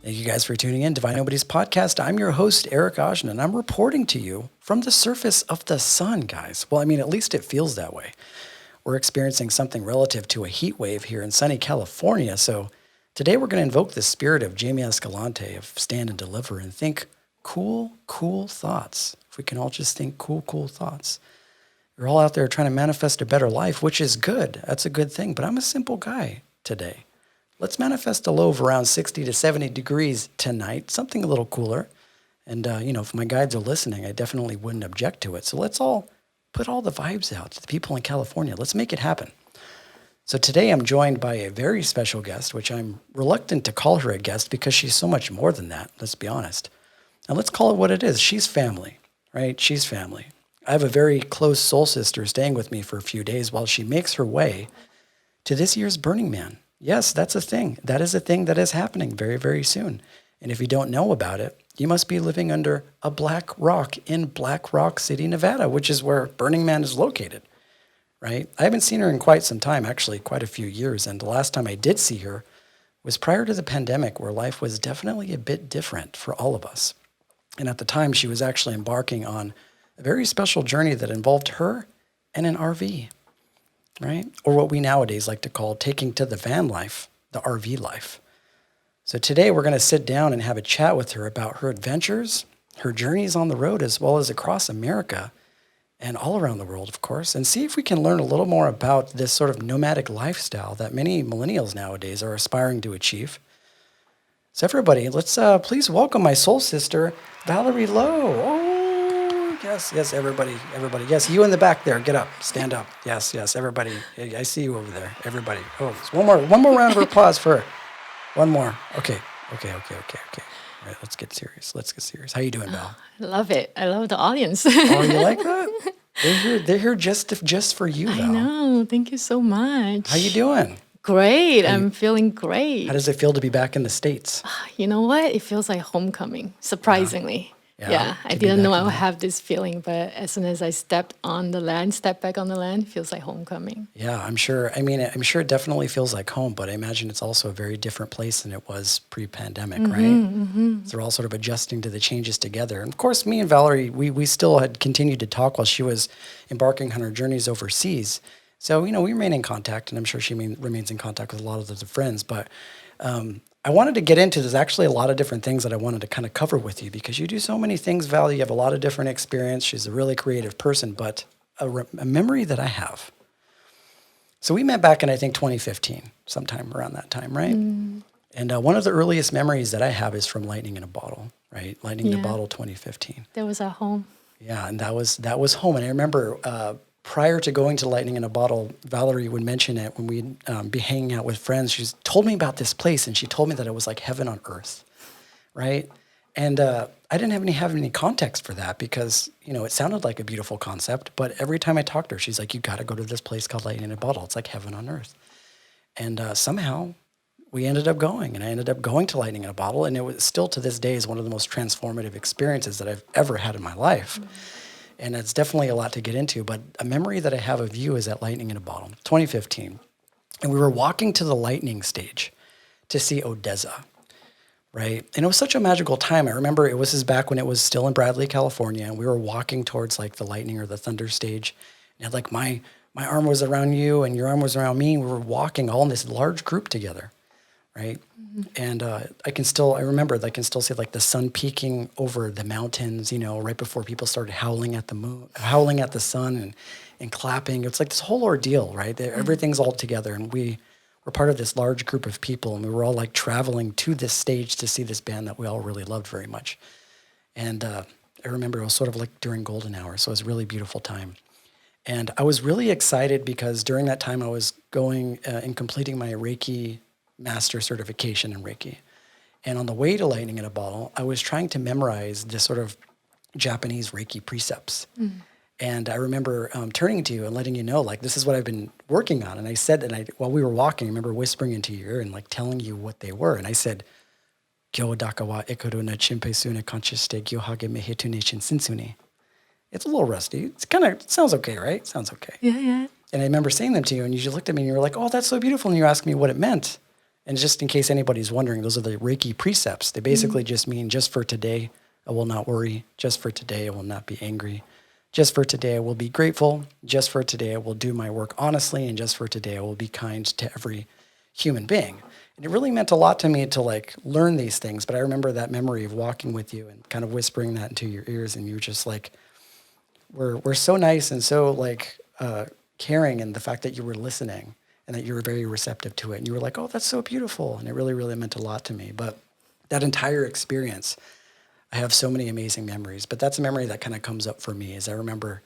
Thank you guys for tuning in to Divine Nobodies podcast. I'm your host, Eric Ajna, and I'm reporting to you from the surface of the sun, guys. Well, I mean, at least it feels that way. We're experiencing something relative to a heat wave here in sunny California. So today we're going to invoke the spirit of Jamie Escalante of Stand and Deliver and think cool thoughts. If we can all just think cool thoughts. You're all out there trying to manifest a better life, which is good. That's a good thing. But I'm a simple guy today. Let's manifest a low of around 60 to 70 degrees tonight, something a little cooler. And, if my guides are listening, I definitely wouldn't object to it. So let's all put all the vibes out to the people in California. Let's make it happen. So today I'm joined by a very special guest, which I'm reluctant to call her a guest because she's so much more than that, let's be honest. And let's call it what it is. She's family, right? She's family. I have a very close soul sister staying with me for a few days while she makes her way to this year's Burning Man. Yes, that's a thing. That is a thing that is happening very, very soon. And if you don't know about it, you must be living under a black rock in Black Rock City, Nevada, which is where Burning Man is located, right? I haven't seen her in quite some time, actually quite a few years. And the last time I did see her was prior to the pandemic, where life was definitely a bit different for all of us. And at the time, she was actually embarking on a very special journey that involved her and an RV. Right? Or what we nowadays like to call taking to the van life, the RV life. So today we're going to sit down and have a chat with her about her adventures, her journeys on the road, as well as across America and all around the world, of course, and see if we can learn a little more about this sort of nomadic lifestyle that many millennials nowadays are aspiring to achieve. So everybody, let's please welcome my soul sister, Valerie Lowe. Oh, yes, everybody. Yes, you in the back there, get up, stand up. Yes, everybody. I see you over there, everybody. Oh, one more round of applause for her. One more. Okay. All right, let's get serious. How you doing, Val? I love it. I love the audience. Oh, you like that? They're here just for you, Val. I know. Thank you so much. How you doing? Great. I'm feeling great. How does it feel to be back in the States? You know what? It feels like homecoming, surprisingly. Yeah. I didn't know I would have this feeling, but as soon as I stepped back on the land, it feels like homecoming. Yeah, I'm sure. I mean, I'm sure it definitely feels like home, but I imagine it's also a very different place than it was pre-pandemic, right? Mm-hmm. So we're all sort of adjusting to the changes together. And of course, me and Valerie, we still had continued to talk while she was embarking on her journeys overseas. So, we remain in contact, and I'm sure she remains in contact with a lot of the friends, but I wanted to get into, there's actually a lot of different things that I wanted to kind of cover with you because you do so many things, Val. You have a lot of different experience. She's a really creative person, but a memory that I have. So we met back in, I think, 2015, sometime around that time, right? Mm. And one of the earliest memories that I have is from Lightning in a Bottle, right? Lightning in a Bottle 2015. That was at home. Yeah, and that was home. And I remember prior to going to Lightning in a Bottle, Valerie would mention it when we'd be hanging out with friends. She's told me about this place, and she told me that it was like heaven on earth, right? And I didn't have any context for that because, it sounded like a beautiful concept. But every time I talked to her, she's like, you got to go to this place called Lightning in a Bottle. It's like heaven on earth. And somehow we ended up going, and I ended up going to Lightning in a Bottle. And it was still to this day is one of the most transformative experiences that I've ever had in my life. Mm-hmm. And it's definitely a lot to get into, but a memory that I have of you is at Lightning in a Bottle, 2015. And we were walking to the lightning stage to see Odessa, right? And it was such a magical time. I remember it was back when it was still in Bradley, California, and we were walking towards like the lightning or the thunder stage. And like my arm was around you and your arm was around me. And we were walking all in this large group together, right? Mm-hmm. And I can still see like the sun peeking over the mountains, right before people started howling at the sun and clapping. It's like this whole ordeal, right? Mm-hmm. Everything's all together. And we were part of this large group of people, and we were all like traveling to this stage to see this band that we all really loved very much. And I remember it was sort of like during golden hour. So it was a really beautiful time. And I was really excited because during that time I was going and completing my Reiki master certification in Reiki. And on the way to Lightning in a Bottle, I was trying to memorize this sort of Japanese Reiki precepts. Mm. And I remember turning to you and letting you know, like, this is what I've been working on. And I said, while we were walking, I remember whispering into your ear and like telling you what they were. And I said, Gyo daka wa ekoru na chinpeisu na kanchiste gyo hage mehetu ne shinsuni. It's a little rusty. It sounds okay, right? Sounds okay. Yeah. And I remember saying them to you, and you just looked at me and you were like, oh, that's so beautiful. And you asked me what it meant. And just in case anybody's wondering, those are the Reiki precepts. They basically just mean, just for today, I will not worry. Just for today, I will not be angry. Just for today, I will be grateful. Just for today, I will do my work honestly. And just for today, I will be kind to every human being. And it really meant a lot to me to like learn these things. But I remember that memory of walking with you and kind of whispering that into your ears. And you were just like, we're so nice and so like caring, and the fact that you were listening and that you were very receptive to it. And you were like, oh, that's so beautiful. And it really, really meant a lot to me. But that entire experience, I have so many amazing memories. But that's a memory that kind of comes up for me, is I remember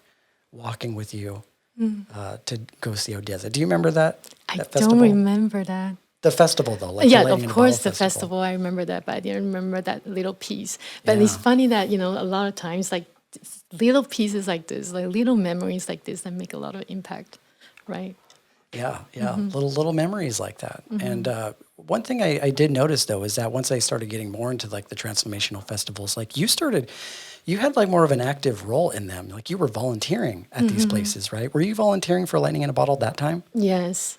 walking with you to go see Odessa. Do you remember that festival? Don't remember that. The festival, though. Like Yeah, the Lighting of in a course, Bottle the festival. I remember that, but I didn't remember that little piece. But it's funny that, you know, a lot of times, like little pieces like this, like little memories like this that make a lot of impact, right? Yeah, little memories like that. And one thing I did notice, though, is that once I started getting more into like the transformational festivals, like you had like more of an active role in them. Like you were volunteering at these places, right? Were you volunteering for Lightning in a Bottle that time? Yes.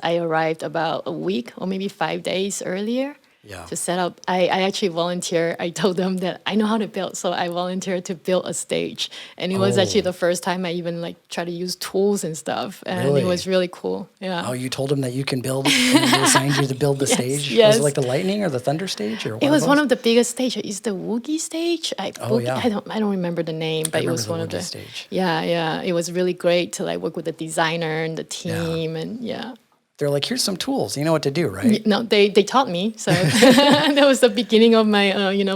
I arrived about a week or maybe 5 days earlier. Yeah. To set up. I actually volunteer. I told them that I know how to build, so I volunteered to build a stage. And it was actually the first time I even like try to use tools and stuff. And Really? it was really cool. Yeah. Oh, you told them that you can build, and they assigned you to build the stage? Was yes. it like the Lightning or the Thunder stage? Or It was one those? of the biggest stages. It's the Woogie stage. Yeah. I don't remember the name, but it was one of Woogie the stage. Yeah. It was really great to like work with the designer and the team and yeah. They're like, here's some tools. You know what to do, right? No, they taught me. So that was the beginning of my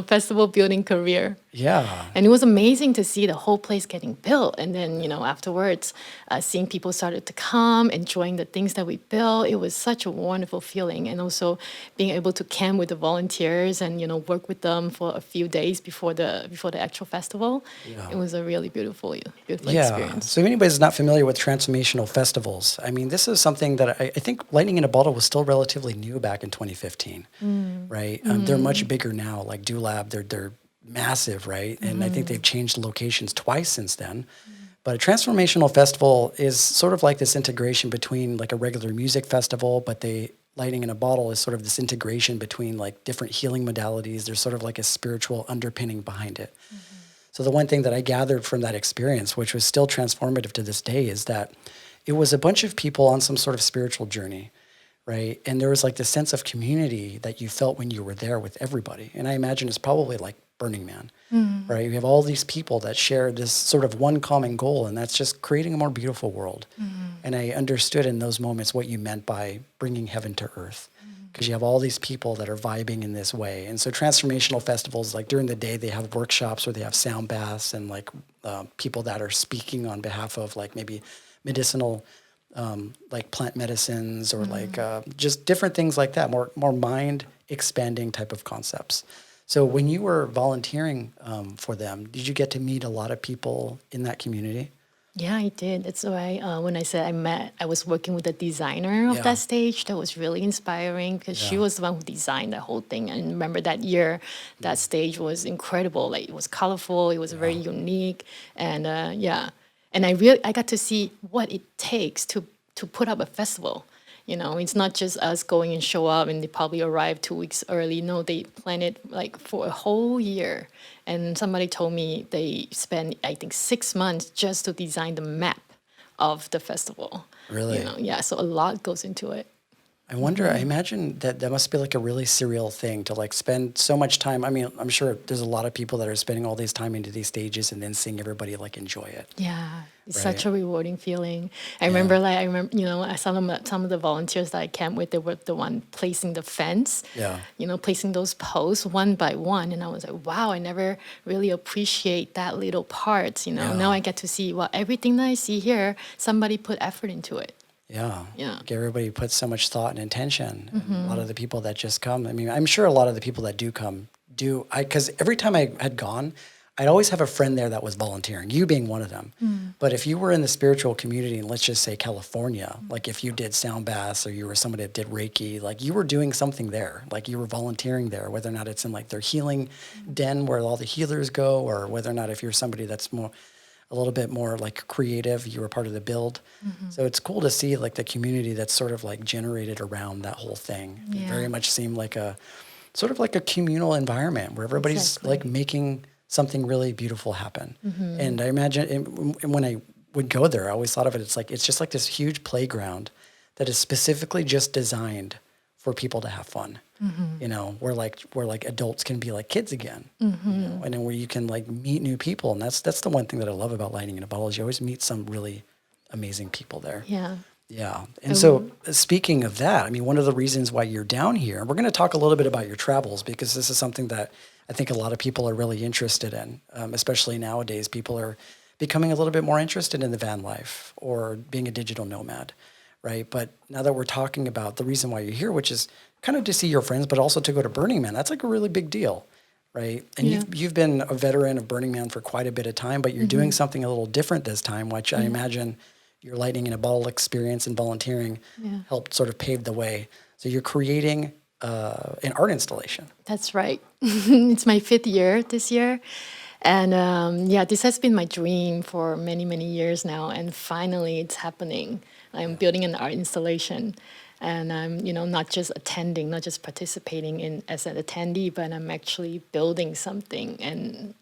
festival building career. Yeah. And it was amazing to see the whole place getting built. And then, afterwards, seeing people started to come, enjoying the things that we built. It was such a wonderful feeling. And also being able to camp with the volunteers and, work with them for a few days before the actual festival. Yeah. It was a really beautiful experience. So if anybody's not familiar with transformational festivals, I mean, this is something that I think Lightning in a Bottle was still relatively new back in 2015, right? They're much bigger now, like Do Lab, they're massive, right? And I think they've changed locations twice since then. But a transformational festival is sort of like this integration between like a regular music festival, but Lightning in a Bottle is sort of this integration between like different healing modalities. There's sort of like a spiritual underpinning behind it. So the one thing that I gathered from that experience, which was still transformative to this day, is that it was a bunch of people on some sort of spiritual journey, right? And there was like this sense of community that you felt when you were there with everybody. And I imagine it's probably like Burning Man, right? You have all these people that share this sort of one common goal, and that's just creating a more beautiful world. And I understood in those moments what you meant by bringing heaven to earth, because you have all these people that are vibing in this way. And so transformational festivals, like during the day, they have workshops where they have sound baths and like people that are speaking on behalf of like maybe medicinal, like plant medicines or like just different things like that, more mind expanding type of concepts. So when you were volunteering for them, did you get to meet a lot of people in that community? Yeah, I did. That's why when I said I was working with the designer of that stage. That was really inspiring because she was the one who designed the whole thing. And remember that year, that stage was incredible. Like it was colorful, it was very unique, and and I got to see what it takes to put up a festival. It's not just us going and show up and they probably arrive 2 weeks early. No, they plan it like for a whole year. And somebody told me they spent, I think, 6 months just to design the map of the festival. Really? So a lot goes into it. I wonder, I imagine that must be like a really surreal thing to like spend so much time. I mean, I'm sure there's a lot of people that are spending all this time into these stages and then seeing everybody like enjoy it. Yeah, it's Right. such a rewarding feeling. I remember, I saw some of the volunteers that I camped with, they were the one placing the fence, placing those posts one by one. And I was like, wow, I never really appreciate that little part. Now I get to see, well, everything that I see here, somebody put effort into it. Yeah. Yeah. Like everybody puts so much thought and intention. And a lot of the people that just come, I mean, I'm sure a lot of the people that do come because every time I had gone, I'd always have a friend there that was volunteering, you being one of them. But if you were in the spiritual community, and let's just say California, like if you did sound baths or you were somebody that did Reiki, like you were doing something there, like you were volunteering there, whether or not it's in like their healing den where all the healers go, or whether or not if you're somebody that's more a little bit more like creative. You were part of the build. So it's cool to see like the community that's sort of like generated around that whole thing. It Yeah. very much seemed like a sort of like a communal environment where everybody's like making something really beautiful happen. And I imagine and when I would go there, I always thought of it, it's just like this huge playground that is specifically just designed for people to have fun. You know, where like adults can be like kids again, you know, and then where you can like meet new people. And that's the one thing that I love about Lightning in a Bottle is you always meet some really amazing people there. Yeah. Yeah. And so speaking of that, I mean, one of the reasons why you're down here, we're going to talk a little bit about your travels because this is something that I think a lot of people are really interested in, especially nowadays. People are becoming a little bit more interested in the van life or being a digital nomad, right? But now that we're talking about the reason why you're here, which is kind of to see your friends, but also to go to Burning Man, that's like a really big deal, right? And you've been a veteran of Burning Man for quite a bit of time, but you're doing something a little different this time, which I imagine your Lightning in a Bottle experience and volunteering helped sort of pave the way. So you're creating an art installation. That's right. It's my 5th year this year. And this has been my dream for many, many years now. And finally, it's happening. I'm building an art installation. And I'm, not just attending, not just participating in as an attendee, but I'm actually building something. And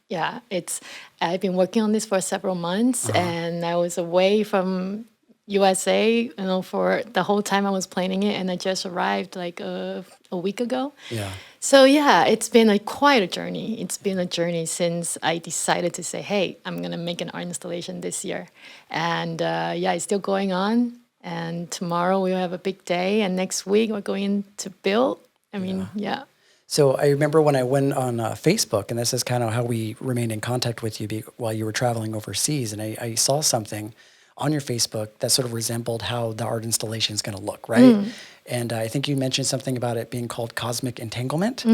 I've been working on this for several months, and I was away from USA, for the whole time I was planning it, and I just arrived like a week ago. Yeah. So it's been quite a journey. It's been a journey since I decided to say, hey, I'm gonna make an art installation this year, and it's still going on. And tomorrow we'll have a big day, and next week we're going to build. So I remember when I went on Facebook, and this is kind of how we remained in contact with you while you were traveling overseas, and I saw something on your Facebook that sort of resembled how the art installation is going to look, right? And I think you mentioned something about it being called Cosmic Entanglement.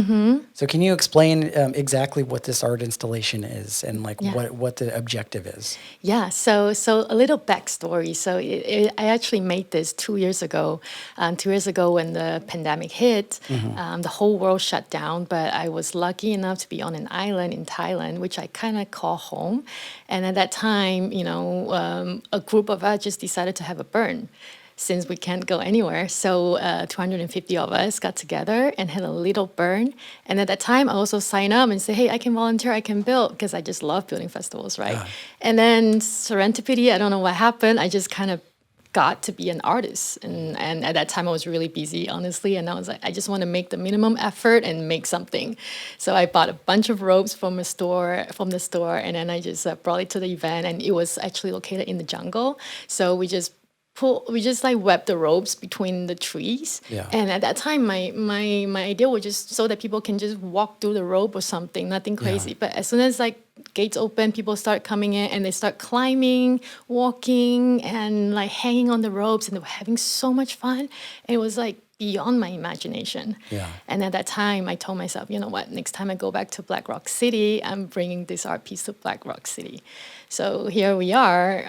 So can you explain exactly what this art installation is and what the objective is? Yeah, so a little backstory. So I actually made this 2 years ago. 2 years ago when the pandemic hit, the whole world shut down, but I was lucky enough to be on an island in Thailand, which I kind of call home. And at that time, a group of us just decided to have a burn, since we can't go anywhere. So 250 of us got together and had a little burn. And at that time, I also signed up and say, hey, I can volunteer, I can build, because I just love building festivals, right? And then serendipity, I don't know what happened. I just kind of got to be an artist. And at that time, I was really busy, honestly. And I was like, I just want to make the minimum effort and make something. So I bought a bunch of ropes from the store, and then I just brought it to the event. And it was actually located in the jungle. So we just web the ropes between the trees. And at that time, my idea was just so that people can just walk through the rope or something, nothing crazy. But as soon as gates open, people start coming in and they start climbing, walking, and hanging on the ropes, and they were having so much fun. And it was beyond my imagination. And at that time, I told myself, you know what, next time I go back to Black Rock City, I'm bringing this art piece to Black Rock City. So here we are.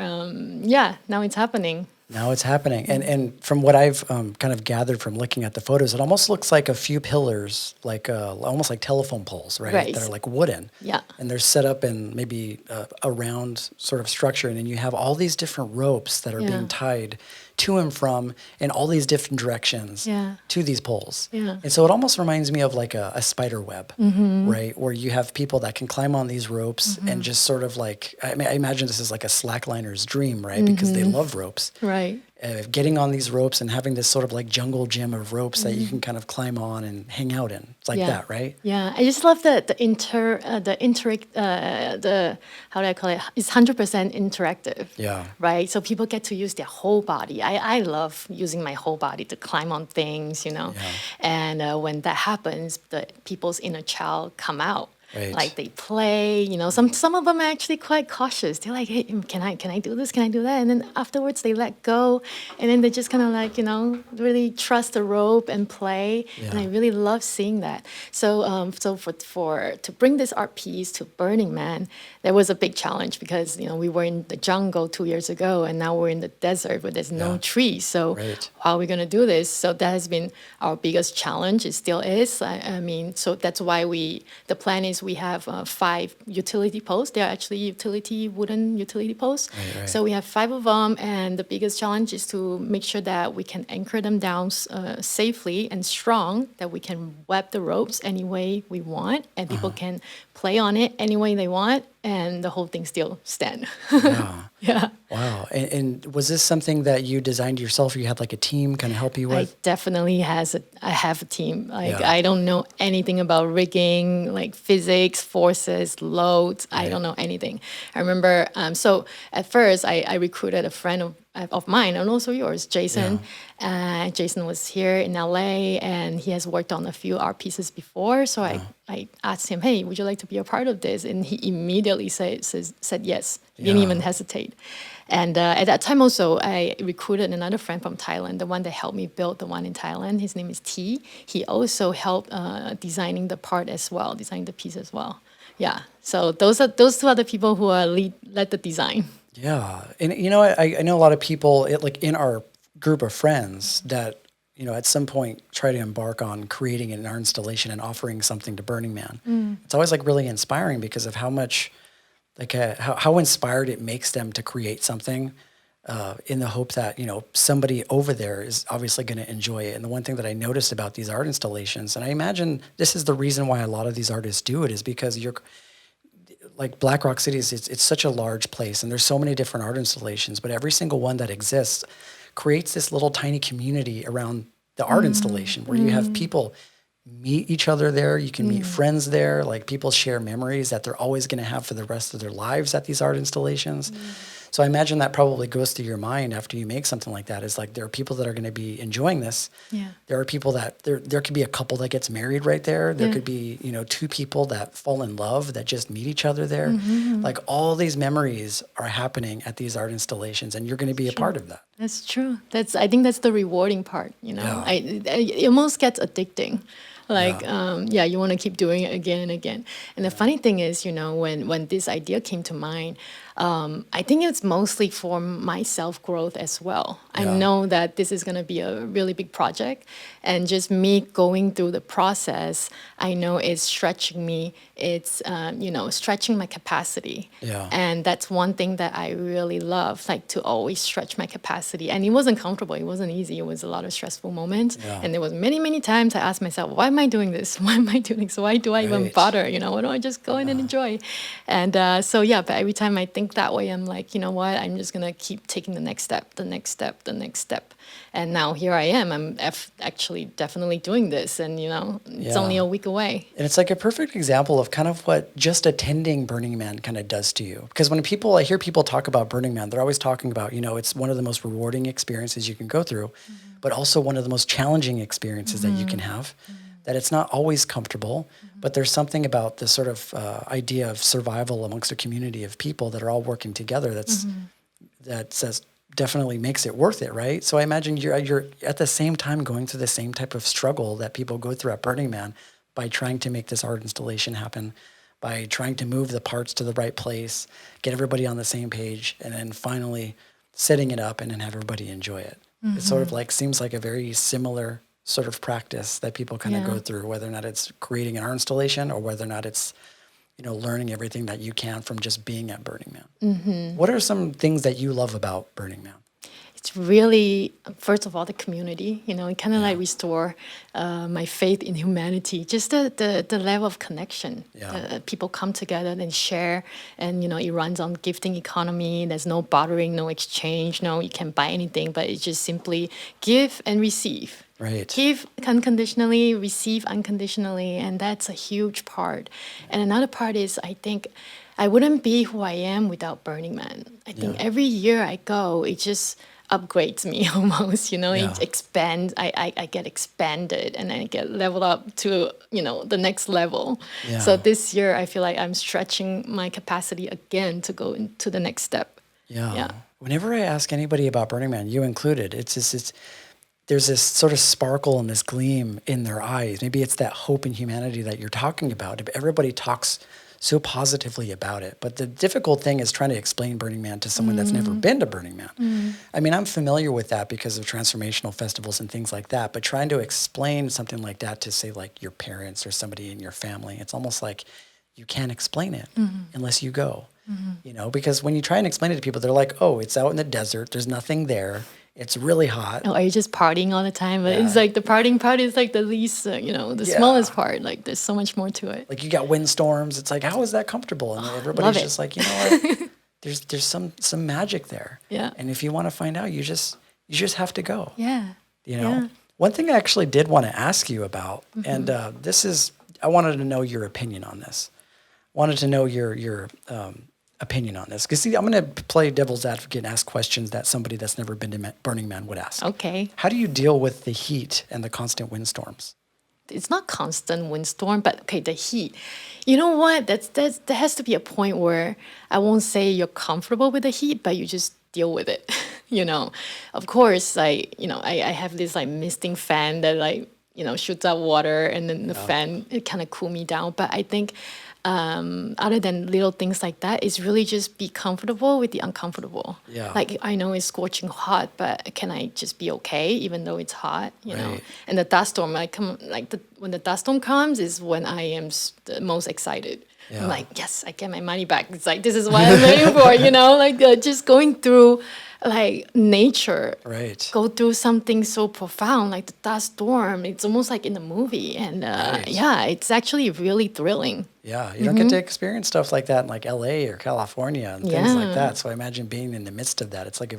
Now it's happening. Now it's happening. And from what I've kind of gathered from looking at the photos, it almost looks like a few pillars, almost like telephone poles, right? That are wooden. Yeah. And they're set up in maybe a round sort of structure. And then you have all these different ropes that are being tied to and from in all these different directions to these poles. And so it almost reminds me of a spider web, right? Where you have people that can climb on these ropes and just sort of I imagine this is like a slackliner's dream, right? Because they love ropes. Right. Getting on these ropes and having this sort of jungle gym of ropes that you can kind of climb on and hang out in. It's that, right? Yeah, I just love how do I call it? It's 100% interactive. Yeah. Right. So people get to use their whole body. I love using my whole body to climb on things, And when that happens, the people's inner child come out. Right. They play, some of them are actually quite cautious. They're like, hey, can I do this? Can I do that? And then afterwards they let go. And then they just kind of really trust the rope and play. And I really love seeing that. So to bring this art piece to Burning Man, there was a big challenge because, we were in the jungle 2 years ago and now we're in the desert where there's no trees. So how are we going to do this? So that has been our biggest challenge. It still is. I mean, so that's why the plan is posts, we have 5 utility posts. They're actually wooden utility posts. Right. So we have 5 of them, and the biggest challenge is to make sure that we can anchor them down safely and strong, that we can web the ropes any way we want, and people can play on it any way they want, and the whole thing still stand. Yeah. Yeah. Wow. And was this something that you designed yourself, or you had like a team kind of help you I with? definitely I have a team. Like Yeah. I don't know anything about rigging, like physics, forces, loads. I don't know anything. I remember. So at first, I recruited a friend of mine and also yours, Jason. Jason was here in LA and he has worked on a few art pieces before. So I asked him, hey, would you like to be a part of this? And he immediately said yes. He didn't even hesitate. And at that time also, I recruited another friend from Thailand, the one that helped me build the one in Thailand. His name is T. He also helped designing the part as well, designing the piece as well. Yeah. So those 2 other people who led the design. Yeah. And, I know a lot of people, like in our group of friends that, at some point try to embark on creating an art installation and offering something to Burning Man. It's always like really inspiring because of how much, like how inspired it makes them to create something in the hope that, somebody over there is obviously going to enjoy it. And the one thing that I noticed about these art installations, and I imagine this is the reason why a lot of these artists do it, is because like Black Rock City it's such a large place and there's so many different art installations, but every single one that exists creates this little tiny community around the art installation where you have people meet each other there. You can meet friends there. Like people share memories that they're always going to have for the rest of their lives at these art installations. So I imagine that probably goes through your mind after you make something like that. Is like there are people that are going to be enjoying this. Yeah. There are people that there could be a couple that gets married right there. There could be 2 people that fall in love that just meet each other there. Like all these memories are happening at these art installations, and you're going to be a part of that. That's true. I think that's the rewarding part. Yeah. It almost gets addicting. Like, you want to keep doing it again and again. And the funny thing is, when this idea came to mind, I think it's mostly for my self-growth as well. I know that this is going to be a really big project, and just me going through the process, I know it's stretching me. It's, stretching my capacity. Yeah. And that's one thing that I really love, like to always stretch my capacity. And it wasn't comfortable. It wasn't easy. It was a lot of stressful moments. Yeah. And there was many, many times I asked myself, why am I doing this? Why am I doing this? Why do I even bother? Why don't I just go in and enjoy? And but every time I think that way, I'm like, you know what? I'm just going to keep taking the next step, the next step, the next step. And now here I am. I'm actually definitely doing this. And, it's only a week away. And it's like a perfect example of kind of what just attending Burning Man kind of does to you. Because when I hear people talk about Burning Man, they're always talking about, it's one of the most rewarding experiences you can go through, but also one of the most challenging experiences that you can have. That it's not always comfortable, but there's something about this sort of idea of survival amongst a community of people that are all working together that says definitely makes it worth it, right? So I imagine you're at the same time going through the same type of struggle that people go through at Burning Man by trying to make this art installation happen, by trying to move the parts to the right place, get everybody on the same page, and then finally setting it up and then have everybody enjoy it. It sort of like seems like a very similar sort of practice that people kind of go through, whether or not it's creating an art installation or whether or not it's, learning everything that you can from just being at Burning Man. What are some things that you love about Burning Man? It's really, first of all, the community, it kind of like restore my faith in humanity, just the level of connection. People come together and share, and, it runs on gifting economy. There's no bartering, no exchange, no, you can't buy anything, but it's just simply give and receive. Right. Give unconditionally, receive unconditionally, and that's a huge part. And another part is, I think, I wouldn't be who I am without Burning Man. I think every year I go, it just upgrades me almost, it expands, I get expanded and I get leveled up to, the next level. So this year I feel like I'm stretching my capacity again to go into the next step. Whenever I ask anybody about Burning Man, you included, there's this sort of sparkle and this gleam in their eyes. Maybe it's that hope in humanity that you're talking about. Everybody talks so positively about it. But the difficult thing is trying to explain Burning Man to someone that's never been to Burning Man. I mean, I'm familiar with that because of transformational festivals and things like that. But trying to explain something like that to, say, like your parents or somebody in your family, it's almost like you can't explain it unless you go. Because when you try and explain it to people, they're like, oh, it's out in the desert. There's nothing there. It's really hot. Oh, are you just partying all the time? But it's like the partying part is like the least, the smallest part. Like there's so much more to it. Like you got windstorms. It's like, how is that comfortable? And everybody's just like, you know what? There's some magic there. Yeah. And if you want to find out, you just have to go. Yeah. Yeah. One thing I actually did want to ask you about, and I wanted to know your opinion on this. Wanted to know your opinion on this. Because see, I'm going to play devil's advocate and ask questions that somebody that's never been to Burning Man would ask. Okay. How do you deal with the heat and the constant windstorms? It's not constant windstorm, but okay, the heat. You know what? There has to be a point where I won't say you're comfortable with the heat, but you just deal with it. Of course, I have this like misting fan that like, shoots out water, and then the fan, it kind of cool me down. But I think other than little things like that, it's really just be comfortable with the uncomfortable. Yeah. Like I know it's scorching hot, but can I just be okay even though it's hot? You know. Right. And the dust storm, when the dust storm comes, is when I am the most excited. Yeah. I'm like, yes, I get my money back. It's like this is what I'm waiting for. Just going through like nature. Right. Go through something so profound like the dust storm. It's almost like in a movie, and it's actually really thrilling. Yeah, you don't get to experience stuff like that in like LA or California and things like that. So I imagine being in the midst of that, it's like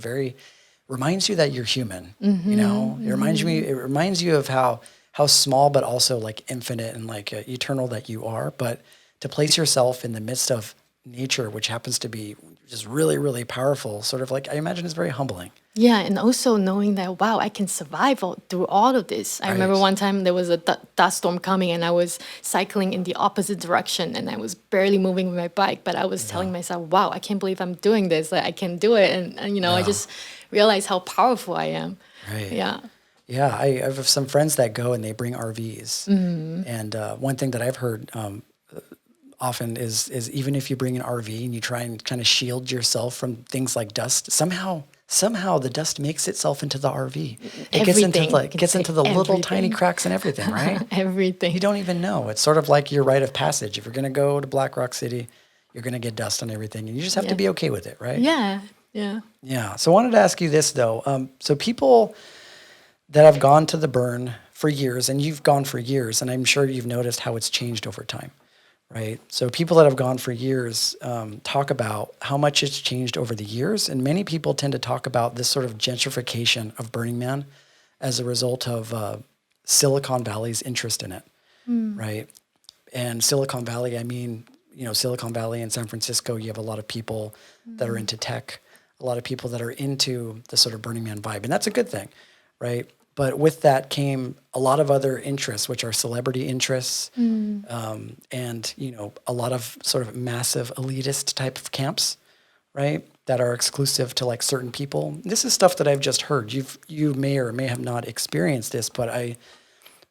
reminds you that you're human. It reminds you of how small but also like infinite and like eternal that you are. But to place yourself in the midst of nature, which happens to be just really, really powerful, sort of like I imagine is very humbling. Yeah, and also knowing that, wow, I can survive through all of this. I remember one time there was a dust storm coming and I was cycling in the opposite direction and I was barely moving with my bike, but I was telling myself, wow, I can't believe I'm doing this. Like, I can do it. And I just realized how powerful I am. Right. Yeah. Yeah, I have some friends that go and they bring RVs. And one thing that I've heard often is even if you bring an RV and you try and kind of shield yourself from things like dust, somehow the dust makes itself into the RV. It gets into the little tiny cracks and everything, right? Everything. You don't even know. It's sort of like your rite of passage. If you're going to go to Black Rock City, you're going to get dust on everything, and you just have to be okay with it, right? Yeah, yeah. Yeah. So I wanted to ask you this, though. So people that have gone to the burn for years, and you've gone for years, and I'm sure you've noticed how it's changed over time. Right. So people that have gone for years talk about how much it's changed over the years. And many people tend to talk about this sort of gentrification of Burning Man as a result of Silicon Valley's interest in it. Right. And Silicon Valley, I mean, Silicon Valley and San Francisco, you have a lot of people that are into tech, a lot of people that are into the sort of Burning Man vibe. And that's a good thing. Right. But with that came a lot of other interests, which are celebrity interests, and a lot of sort of massive elitist type of camps, right, that are exclusive to like certain people. This is stuff that I've just heard. You may or may have not experienced this, but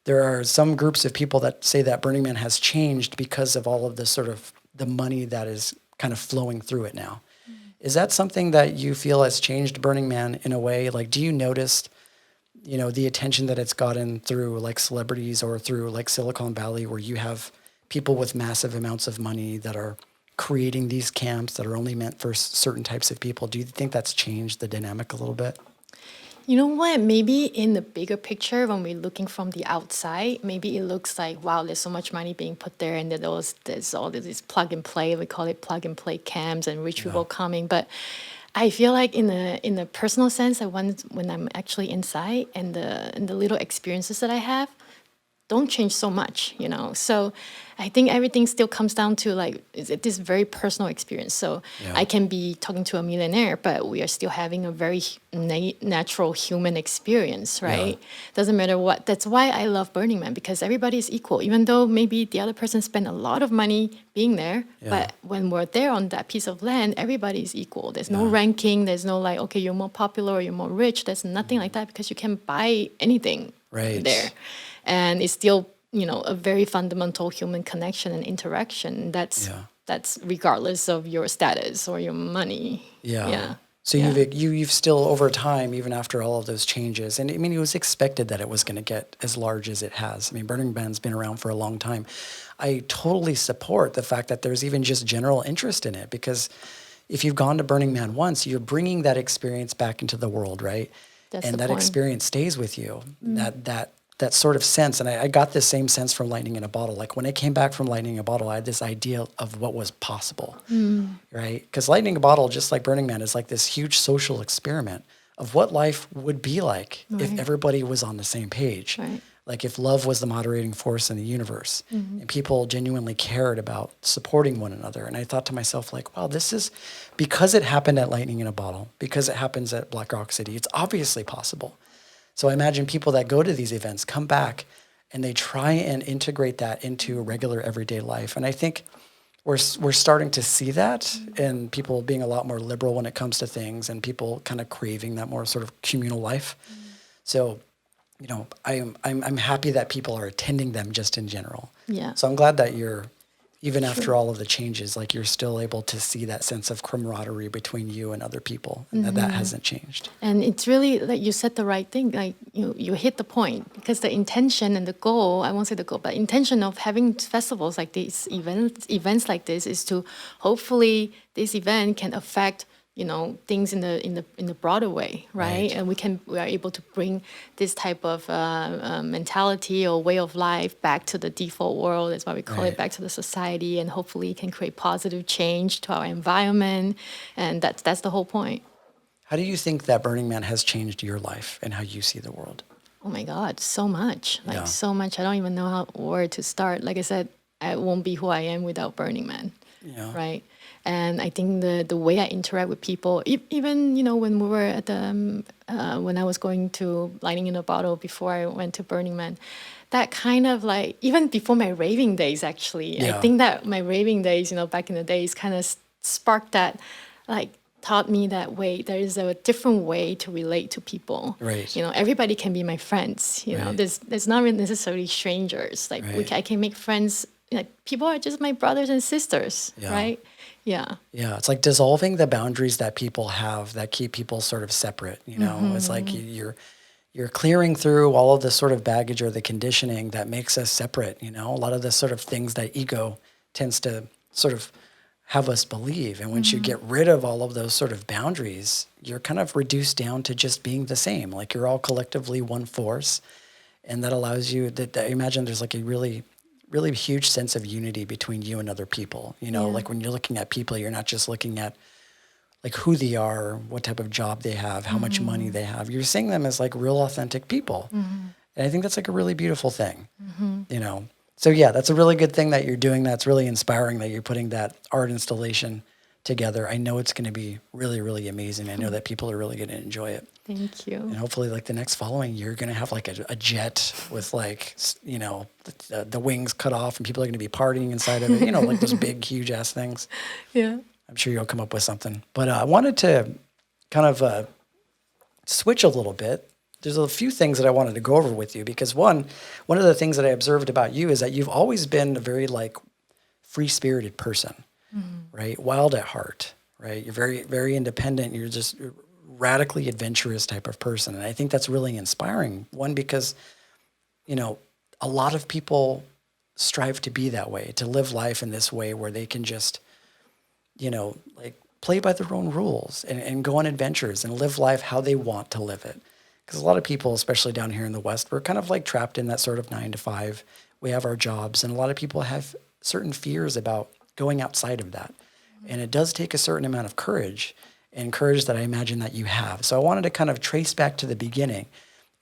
there are some groups of people that say that Burning Man has changed because of all of the sort of the money that is kind of flowing through it now. Is that something that you feel has changed Burning Man in a way? Like, do you notice the attention that it's gotten through like celebrities or through like Silicon Valley, where you have people with massive amounts of money that are creating these camps that are only meant for certain types of people? Do you think that's changed the dynamic a little bit? You know what? Maybe in the bigger picture, when we're looking from the outside, maybe it looks like, wow, there's so much money being put there, and there's all this plug and play. We call it plug and play camps, and rich people coming. But I feel like in a personal sense, when I'm actually inside and the little experiences that I have don't change so much, So I think everything still comes down to like this very personal experience. So I can be talking to a millionaire, but we are still having a very natural human experience, right? Doesn't matter what. That's why I love Burning Man, because everybody is equal, even though maybe the other person spent a lot of money being there. But when we're there on that piece of land, everybody is equal. There's no ranking. There's no like, okay, you're more popular or you're more rich. There's nothing like that, because you can buy anything there. And it's still, a very fundamental human connection and interaction. That's regardless of your status or your money. Yeah. So you've still over time, even after all of those changes, and I mean, it was expected that it was going to get as large as it has. I mean, Burning Man's been around for a long time. I totally support the fact that there's even just general interest in it, because if you've gone to Burning Man once, you're bringing that experience back into the world, right? That's And the that point. experience stays with you. That sort of sense, and I got this same sense from Lightning in a Bottle. Like when I came back from Lightning in a Bottle, I had this idea of what was possible, right? Because Lightning in a Bottle, just like Burning Man, is like this huge social experiment of what life would be like if everybody was on the same page. Right. Like if love was the moderating force in the universe and people genuinely cared about supporting one another. And I thought to myself, like, wow, this is, because it happened at Lightning in a Bottle, because it happens at Black Rock City, it's obviously possible. So I imagine people that go to these events come back and they try and integrate that into regular everyday life. And I think we're starting to see that, and people being a lot more liberal when it comes to things, and people kind of craving that more sort of communal life. So, you know, I'm happy that people are attending them just in general. Yeah. So I'm glad that you're, even after all of the changes, like you're still able to see that sense of camaraderie between you and other people, and that hasn't changed. And it's really like you said the right thing. Like you hit the point, because the intention and the goal, I won't say the goal, but intention of having festivals like these, events like this, is to hopefully this event can affect, you know, things in the broader way, right? And we are able to bring this type of mentality or way of life back to the default world. That's why we call it, back to the society, and hopefully can create positive change to our environment. And that's the whole point. How do you think that Burning Man has changed your life and how you see the world? Oh my God, so much, so much. I don't even know where to start. Like I said, I won't be who I am without Burning Man, right? And I think the way I interact with people, even, you know, when we were at the, when I was going to Lightning in a Bottle before I went to Burning Man, that kind of like, even before my raving days, actually, I think that my raving days, you know, back in the days kind of sparked that, like, taught me that way. There is a different way to relate to people. Right. You know, everybody can be my friends. You know, there's not really necessarily strangers. Like I can make friends. Like people are just my brothers and sisters, right? Yeah. Yeah, it's like dissolving the boundaries that people have that keep people sort of separate. You know, it's like you're clearing through all of the sort of baggage or the conditioning that makes us separate. You know, a lot of the sort of things that ego tends to sort of have us believe. And once you get rid of all of those sort of boundaries, you're kind of reduced down to just being the same. Like you're all collectively one force, and that allows you that I imagine there's like a really huge sense of unity between you and other people. You know, like when you're looking at people, you're not just looking at like who they are, what type of job they have, how much money they have. You're seeing them as like real authentic people. And I think that's like a really beautiful thing, you know? So yeah, that's a really good thing that you're doing. That's really inspiring that you're putting that art installation together. I know it's going to be really, really amazing. I know that people are really going to enjoy it. Thank you. And hopefully like the next following year, you're going to have like a jet with like, you know, the wings cut off, and people are going to be partying inside of it, you know, like those big, huge ass things. Yeah. I'm sure you'll come up with something. But I wanted to kind of switch a little bit. There's a few things that I wanted to go over with you, because one of the things that I observed about you is that you've always been a very like free-spirited person, right? Wild at heart, right? You're very, very independent. You're just radically adventurous type of person. And I think that's really inspiring. One, because, you know, a lot of people strive to be that way, to live life in this way where they can just, you know, like play by their own rules and go on adventures and live life how they want to live it. Because a lot of people, especially down here in the West, we're kind of like trapped in that sort of 9 to 5. We have our jobs, and a lot of people have certain fears about going outside of that. And it does take a certain amount of courage, and courage that I imagine that you have. So I wanted to kind of trace back to the beginning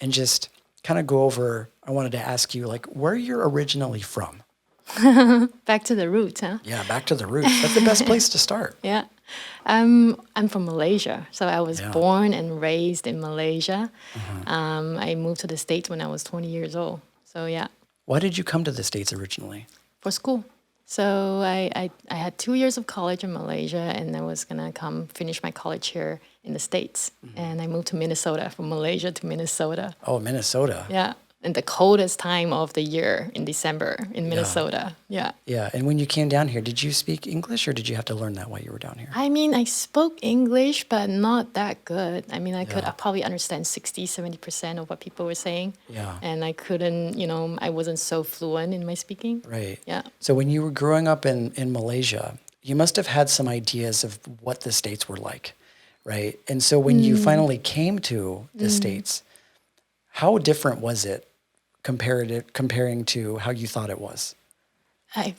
and just kind of go over, I wanted to ask you like where you're originally from. Back to the roots, huh? Yeah, back to the roots. That's the best place to start. Yeah. I'm from Malaysia. So I was born and raised in Malaysia. I moved to the States when I was 20 years old. So yeah. Why did you come to the States originally? For school. So I had 2 years of college in Malaysia, and I was going to come finish my college here in the States. And I moved to Minnesota, from Malaysia to Minnesota. Oh, Minnesota. Yeah. in the coldest time of the year in December in Minnesota. Yeah. Yeah. And when you came down here, did you speak English or did you have to learn that while you were down here? I mean, I spoke English, but not that good. I mean, I could Yeah. probably understand 60-70% of what people were saying. Yeah. And I couldn't, I wasn't so fluent in my speaking. Right. Yeah. So when you were growing up in Malaysia, you must have had some ideas of what the States were like, right? And so when you finally came to the States, how different was it comparing to how you thought it was? I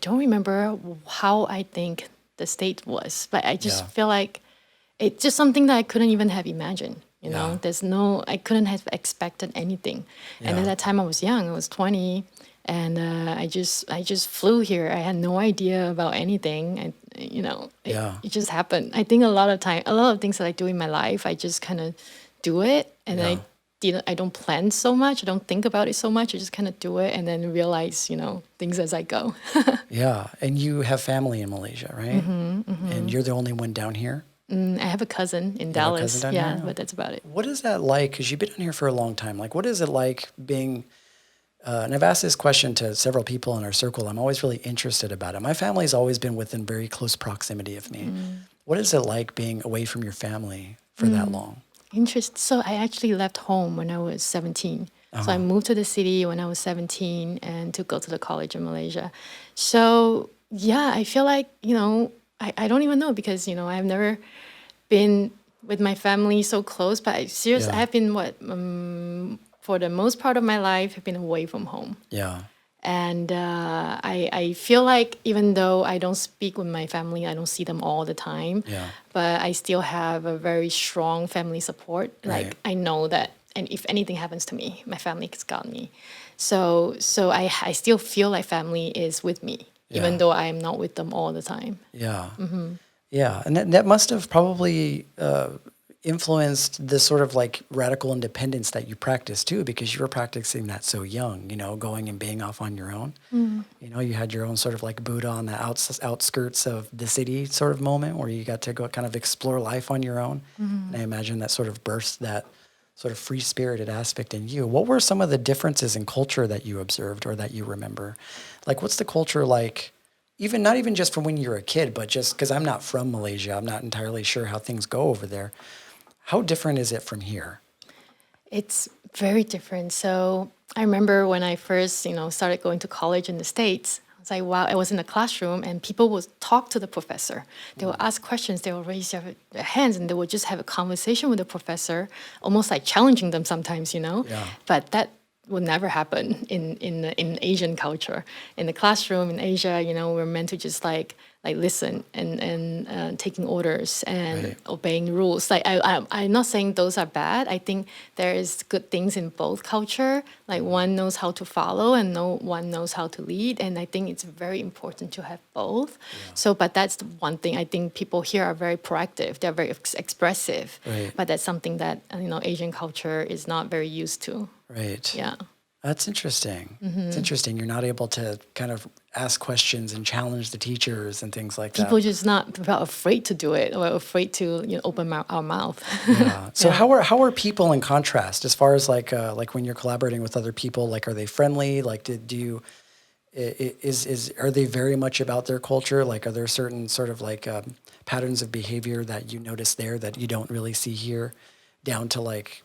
don't remember how I think the state was, but I just Yeah. feel like it's just something that I couldn't even have imagined. Yeah. I couldn't have expected anything. And Yeah. at that time I was young, I was 20, and I just flew here. I had no idea about anything. And Yeah. it just happened. I think a lot of things that I do in my life, I just kind of do it, and Yeah. I don't plan so much. I don't think about it so much. I just kind of do it and then realize, things as I go. Yeah. And you have family in Malaysia, right? And you're the only one down here? I have a cousin in You have a Dallas. cousin down Yeah, here? but that's about it. What is that like? Because you've been down here for a long time. Like, what is it like being, and I've asked this question to several people in our circle. I'm always really interested about it. My family's always been within very close proximity of me. What is it like being away from your family for that long? Interesting. So I actually left home when I was 17. So I moved to the city when I was 17 and to go to the college in Malaysia. So yeah, I feel like, I don't even know because, I've never been with my family so close, but seriously, Yeah. I've been for the most part of my life, I've been away from home. Yeah. And I feel like even though I don't speak with my family, I don't see them all the time, Yeah. but I still have a very strong family support. Right. Like I know that, and if anything happens to me, my family has got me. So I still feel like family is with me, Yeah. even though I am not with them all the time. Yeah. Yeah. And that must have probably influenced the sort of like radical independence that you practice too, because you were practicing that so young, going and being off on your own. You had your own sort of like Buddha on the outskirts of the city sort of moment where you got to go kind of explore life on your own. And I imagine that sort of burst that sort of free-spirited aspect in you. What were some of the differences in culture that you observed or that you remember? Like, what's the culture like? Not even just from when you were a kid, but just because I'm not from Malaysia, I'm not entirely sure how things go over there. How different is it from here? It's very different. So I remember when I first, started going to college in the States, I was like, wow, I was in a classroom and people would talk to the professor. They would ask questions, they would raise their hands and they would just have a conversation with the professor, almost like challenging them sometimes, Yeah. But that would never happen in Asian culture. In the classroom in Asia, we're meant to just like listen and taking orders and Right. obeying rules. Like I'm not saying those are bad. I think there is good things in both culture. Like one knows how to follow and one knows how to lead. And I think it's very important to have both. Yeah. So, but that's the one thing. I think people here are very proactive. They're very expressive. Right. But that's something that Asian culture is not very used to. Right. Yeah. That's interesting. It's interesting. You're not able to kind of ask questions and challenge the teachers and things like People that. just not afraid to do it or afraid to open our mouth. Yeah. So how are people in contrast as far as like when you're collaborating with other people? Like, are they friendly? Like, are they very much about their culture? Like, are there certain sort of like patterns of behavior that you notice there that you don't really see here, down to like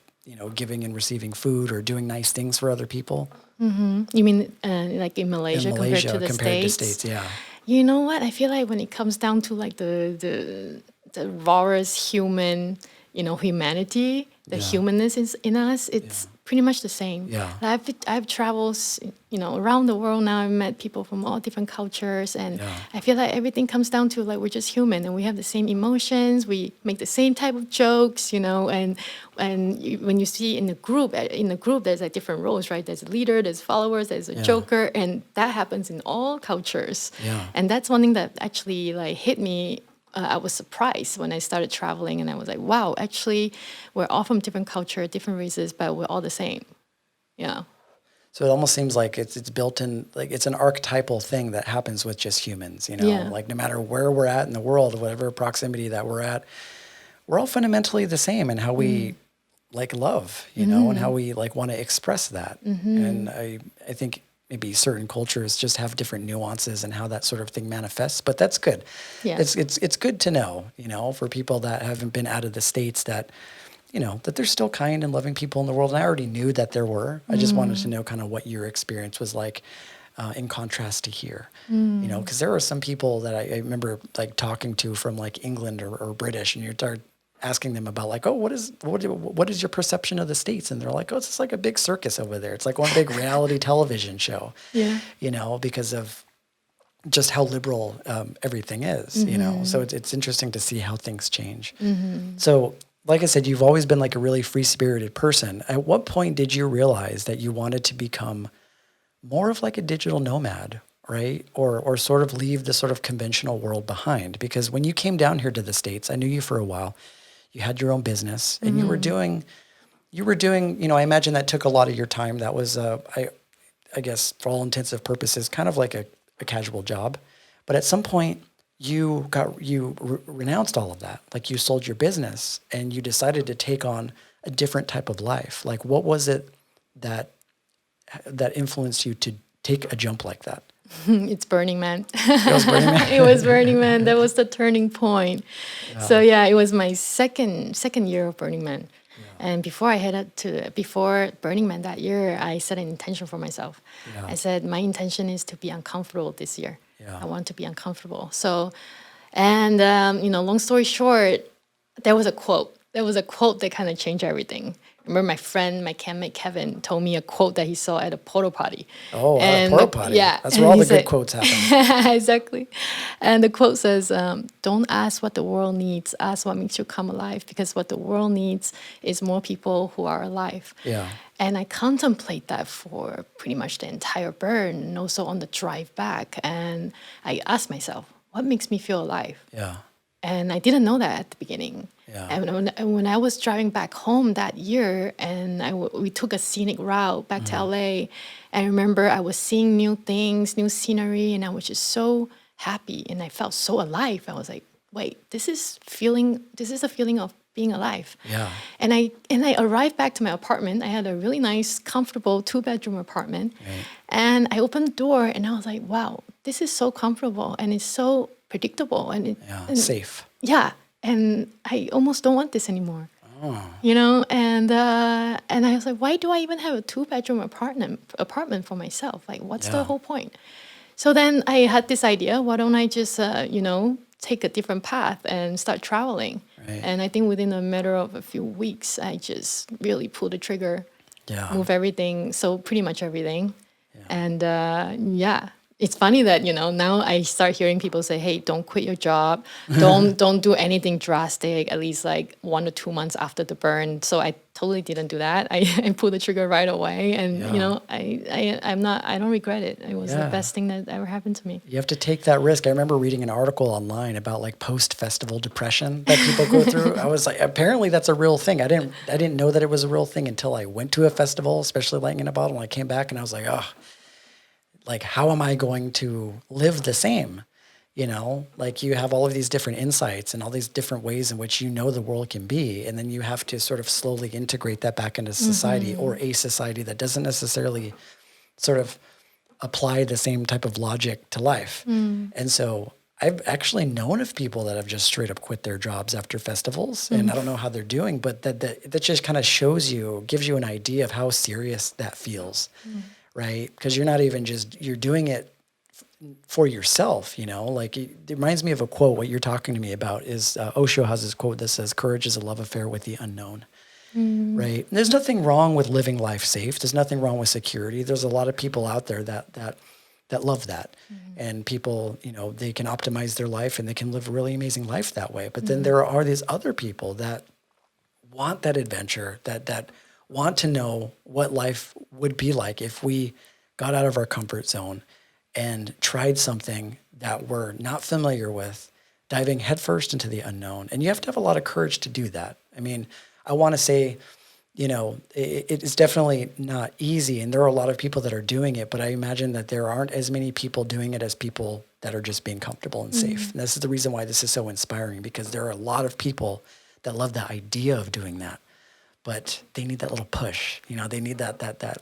giving and receiving food or doing nice things for other people? You mean like in Malaysia, In Malaysia compared to the States? yeah. You know what? I feel like when it comes down to like the rawest human, humanity, the Yeah. humanness is in us, it's pretty much the same. Yeah. I've traveled, around the world now. I've met people from all different cultures, and Yeah. I feel like everything comes down to like we're just human, and we have the same emotions. We make the same type of jokes, and when you see in a group, there's like different roles, right? There's a leader, there's followers, there's a Yeah. joker, and that happens in all cultures. Yeah. And that's one thing that actually like hit me. I was surprised when I started traveling, and I was like, wow, actually, we're all from different culture, different races, but we're all the same. Yeah. So it almost seems like it's built in, like it's an archetypal thing that happens with just humans, Yeah. like no matter where we're at in the world, whatever proximity that we're at, we're all fundamentally the same in how we like love, you know, and how we like want to express that. And I think maybe certain cultures just have different nuances and how that sort of thing manifests, but that's good. Yeah. It's good to know, you know, for people that haven't been out of the States that, you know, that there's still kind and loving people in the world. And I already knew that there were. I just wanted to know kind of what your experience was like in contrast to here, you know, because there are some people that I remember like talking to from like England or British, and you start asking them about like, oh, what is your perception of the States? And they're like, oh, it's just like a big circus over there. It's like one big reality television show, you know, because of just how liberal everything is, you know. So it's interesting to see how things change. So like I said, you've always been like a really free-spirited person. At what point did you realize that you wanted to become more of like a digital nomad, right? Or sort of leave the sort of conventional world behind? Because when you came down here to the States, I knew you for a while. You had your own business, and you were doing, you know, I imagine that took a lot of your time. That was, I guess, for all intensive purposes, kind of like a casual job. But at some point, you renounced all of that. Like you sold your business, and you decided to take on a different type of life. Like what was it that influenced you to take a jump like that? It's Burning Man. It was Burning Man. It was Burning Man. That was the turning point. So yeah, it was my second year of Burning Man. And before Burning Man that year, I set an intention for myself. I said, my intention is to be uncomfortable this year. I want to be uncomfortable. So, and you know, long story short, there was a quote. There was a quote that kind of changed everything. I remember my friend, my campmate Kevin, told me a quote that he saw at a porta potty. Oh, at a porta potty. Yeah. That's where all the good quotes happen. Exactly. And the quote says, don't ask what the world needs, ask what makes you come alive, because what the world needs is more people who are alive. Yeah. And I contemplate that for pretty much the entire burn, and also on the drive back. And I ask myself, what makes me feel alive? Yeah. And I didn't know that at the beginning. Yeah. And when I was driving back home that year, and we took a scenic route back to LA, I remember I was seeing new things, new scenery, and I was just so happy, and I felt so alive. I was like, wait, this is a feeling of being alive. Yeah. And I arrived back to my apartment. I had a really nice, comfortable 2-bedroom apartment. Right. And I opened the door, and I was like, wow, this is so comfortable, and it's so predictable, and Safe. Yeah, and I almost don't want this anymore. Oh. You know, and I was like, why do I even have a 2-bedroom apartment for myself? Like, what's the whole point? So then I had this idea. Why don't I just you know, take a different path and start traveling? Right. And I think within a matter of a few weeks, I just really pulled the trigger, move everything, so pretty much everything, and it's funny that, you know, now I start hearing people say, hey, don't quit your job. Don't do anything drastic, at least like 1 or 2 months after the burn. So I totally didn't do that. I pulled the trigger right away. And, you know, I don't regret it. It was the best thing that ever happened to me. You have to take that risk. I remember reading an article online about like post-festival depression that people go through. I was like, apparently that's a real thing. I didn't know that it was a real thing until I went to a festival, especially Lightning in a Bottle. And I came back and I was like, oh, like, how am I going to live the same? You know, like you have all of these different insights and all these different ways in which you know the world can be. And then you have to sort of slowly integrate that back into society or a society that doesn't necessarily sort of apply the same type of logic to life. And so I've actually known of people that have just straight up quit their jobs after festivals. And I don't know how they're doing, but that just kind of gives you an idea of how serious that feels. Right? Because you're not even you're doing it for yourself, you know, like it reminds me of a quote. What you're talking to me about is Osho has this quote that says, courage is a love affair with the unknown, right? And there's nothing wrong with living life safe. There's nothing wrong with security. There's a lot of people out there that love that. And people, you know, they can optimize their life and they can live a really amazing life that way. But then there are these other people that want that adventure, that want to know what life would be like if we got out of our comfort zone and tried something that we're not familiar with, diving headfirst into the unknown. And you have to have a lot of courage to do that. I mean, I want to say, you know, it is definitely not easy, and there are a lot of people that are doing it, but I imagine that there aren't as many people doing it as people that are just being comfortable and safe. And this is the reason why this is so inspiring, because there are a lot of people that love the idea of doing that, but they need that little push. They need that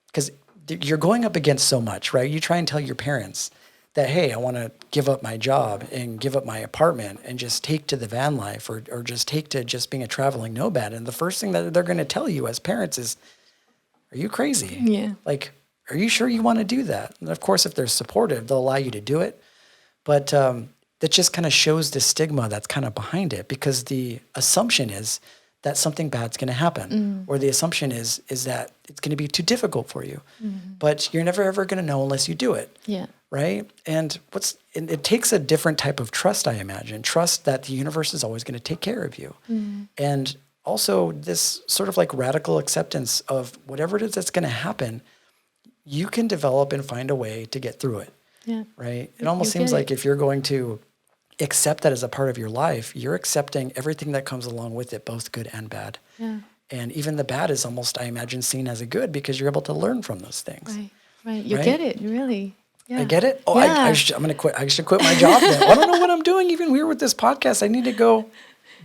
because you're going up against so much, right? You try and tell your parents that, hey, I want to give up my job and give up my apartment and just take to the van life or just take to just being a traveling nomad. And the first thing that they're going to tell you as parents is, are you crazy? Yeah. Like, are you sure you want to do that? And of course, if they're supportive, they'll allow you to do it. But that just kind of shows the stigma that's kind of behind it, because the assumption is that something bad's going to happen, or the assumption is that it's going to be too difficult for you. But you're never ever going to know unless you do it. Yeah. Right? And it takes a different type of trust, I imagine. Trust that the universe is always going to take care of you. And also this sort of like radical acceptance of whatever it is that's going to happen, you can develop and find a way to get through it. Yeah. Right? It almost seems like if you're going to accept that as a part of your life, you're accepting everything that comes along with it, both good and bad. Yeah. And even the bad is almost, I imagine, seen as a good because you're able to learn from those things. Right. You Right? get it, really. Yeah. I get it. Oh, Yeah. I'm going to quit. I should quit my job now. I don't know what I'm doing even here with this podcast. I need to go.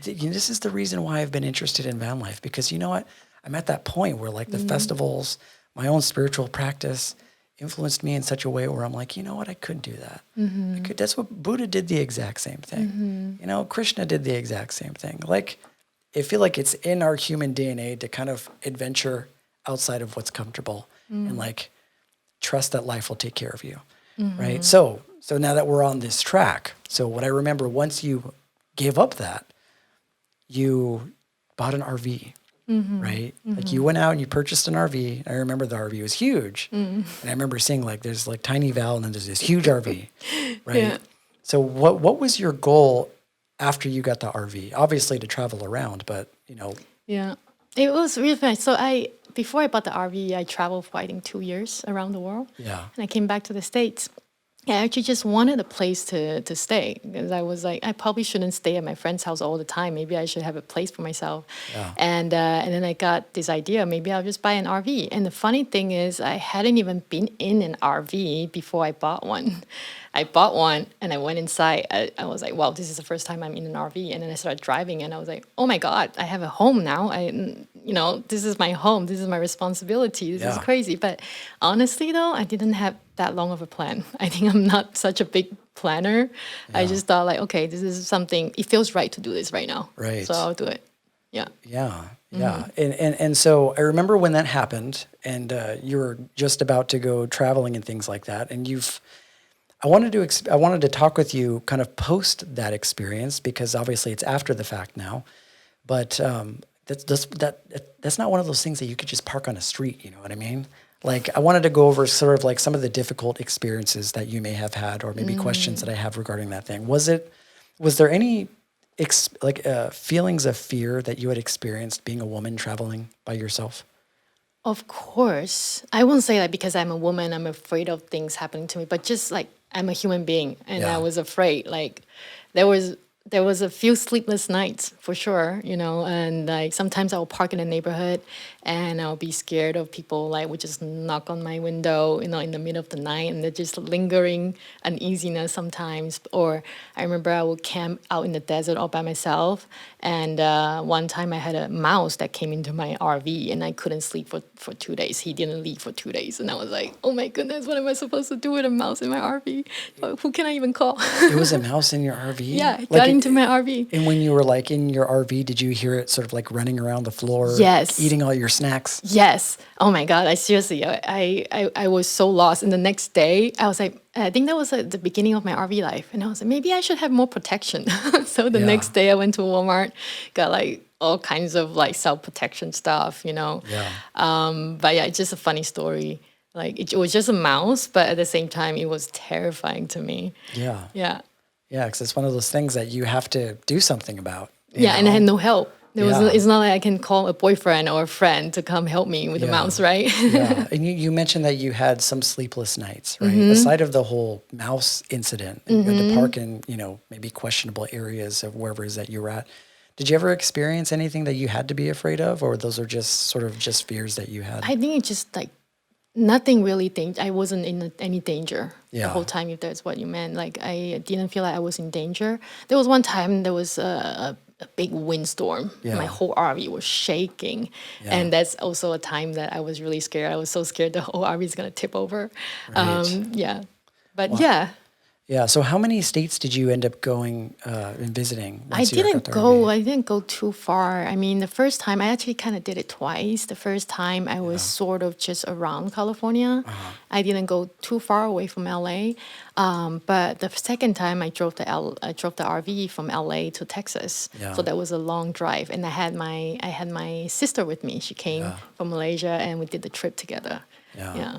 This is the reason why I've been interested in van life, because you know what? I'm at that point where like the festivals, my own spiritual practice influenced me in such a way where I'm like, you know what? I could do that. I could. That's what Buddha did, the exact same thing. Krishna did the exact same thing. Like, I feel like it's in our human DNA to kind of adventure outside of what's comfortable and like trust that life will take care of you. Right. So now that we're on this track, so what I remember, once you gave up that, you bought an RV, right? Like you went out and you purchased an RV. I remember the RV was huge. And I remember seeing like, there's like tiny Val and then there's this huge RV, right? Yeah. So what was your goal after you got the RV? Obviously to travel around, but Yeah. It was really fun. So before I bought the RV, I traveled for I think 2 years around the world. Yeah. And I came back to the States. I actually just wanted a place to stay, because I was like, I probably shouldn't stay at my friend's house all the time. Maybe I should have a place for myself. Yeah. And then I got this idea, maybe I'll just buy an RV. And the funny thing is, I hadn't even been in an RV before I bought one. I bought one and I went inside. I was like, wow, this is the first time I'm in an RV. And then I started driving and I was like, oh my God, I have a home now. This is my home. This is my responsibility. This is Yeah. crazy. But honestly, though, I didn't have that long of a plan. I think I'm not such a big planner. I just thought like, okay, this is something, it feels right to do this right now. Right. So I'll do it. Yeah. Yeah. Yeah. And so I remember when that happened and you were just about to go traveling and things like that. And I wanted to talk with you kind of post that experience, because obviously it's after the fact now, but that's not one of those things that you could just park on a street. You know what I mean? Like, I wanted to go over sort of like some of the difficult experiences that you may have had, or maybe questions that I have regarding that thing. Was there any feelings of fear that you had experienced being a woman traveling by yourself? Of course. I won't say that because I'm a woman, I'm afraid of things happening to me, but just like I'm a human being and Yeah. I was afraid. Like there was a few sleepless nights for sure, and like sometimes I'll park in a neighborhood and I'll be scared of people like would just knock on my window, in the middle of the night, and they're just lingering uneasiness sometimes. Or I remember I would camp out in the desert all by myself, and one time I had a mouse that came into my RV and I couldn't sleep for 2 days. He didn't leave for 2 days, and I was like, oh my goodness, what am I supposed to do with a mouse in my RV? Who can I even call? It was a mouse in your RV? Yeah, it got into my RV. And when you were like in your RV, did you hear it sort of like running around the floor? Yes. Eating all your snacks? Yes. Oh my God. I was so lost. And the next day, I was like, I think that was at the beginning of my RV life. And I was like, maybe I should have more protection. So the Yeah. next day I went to Walmart, got like all kinds of like self-protection stuff, Yeah. But yeah, it's just a funny story. Like it was just a mouse, but at the same time, it was terrifying to me. Yeah. Yeah. Yeah, because it's one of those things that you have to do something about. Yeah, and I had no help. Yeah. It's not like I can call a boyfriend or a friend to come help me with the Yeah. mouse, right? Yeah. And you mentioned that you had some sleepless nights, right? Aside of the whole mouse incident, and you had to park in, maybe questionable areas of wherever it is that you were at. Did you ever experience anything that you had to be afraid of, or those are just sort of just fears that you had? I think it's just like nothing really. I wasn't in any danger the Yeah. whole time, if that's what you meant. Like I didn't feel like I was in danger. There was one time there was a big windstorm. Yeah. My whole RV was shaking. Yeah. And that's also a time that I was really scared. I was so scared the whole RV is going to tip over. Right. Yeah. But Wow. yeah, Yeah. So how many states did you end up going and visiting I once you got didn't the go. RV? I didn't go too far. I mean, the first time I actually kind of did it twice. The first time I was sort of just around California. I didn't go too far away from LA. But the second time I drove the RV from LA to Texas. Yeah. So that was a long drive, and I had my sister with me. She came Yeah. from Malaysia, and we did the trip together. Yeah. Yeah.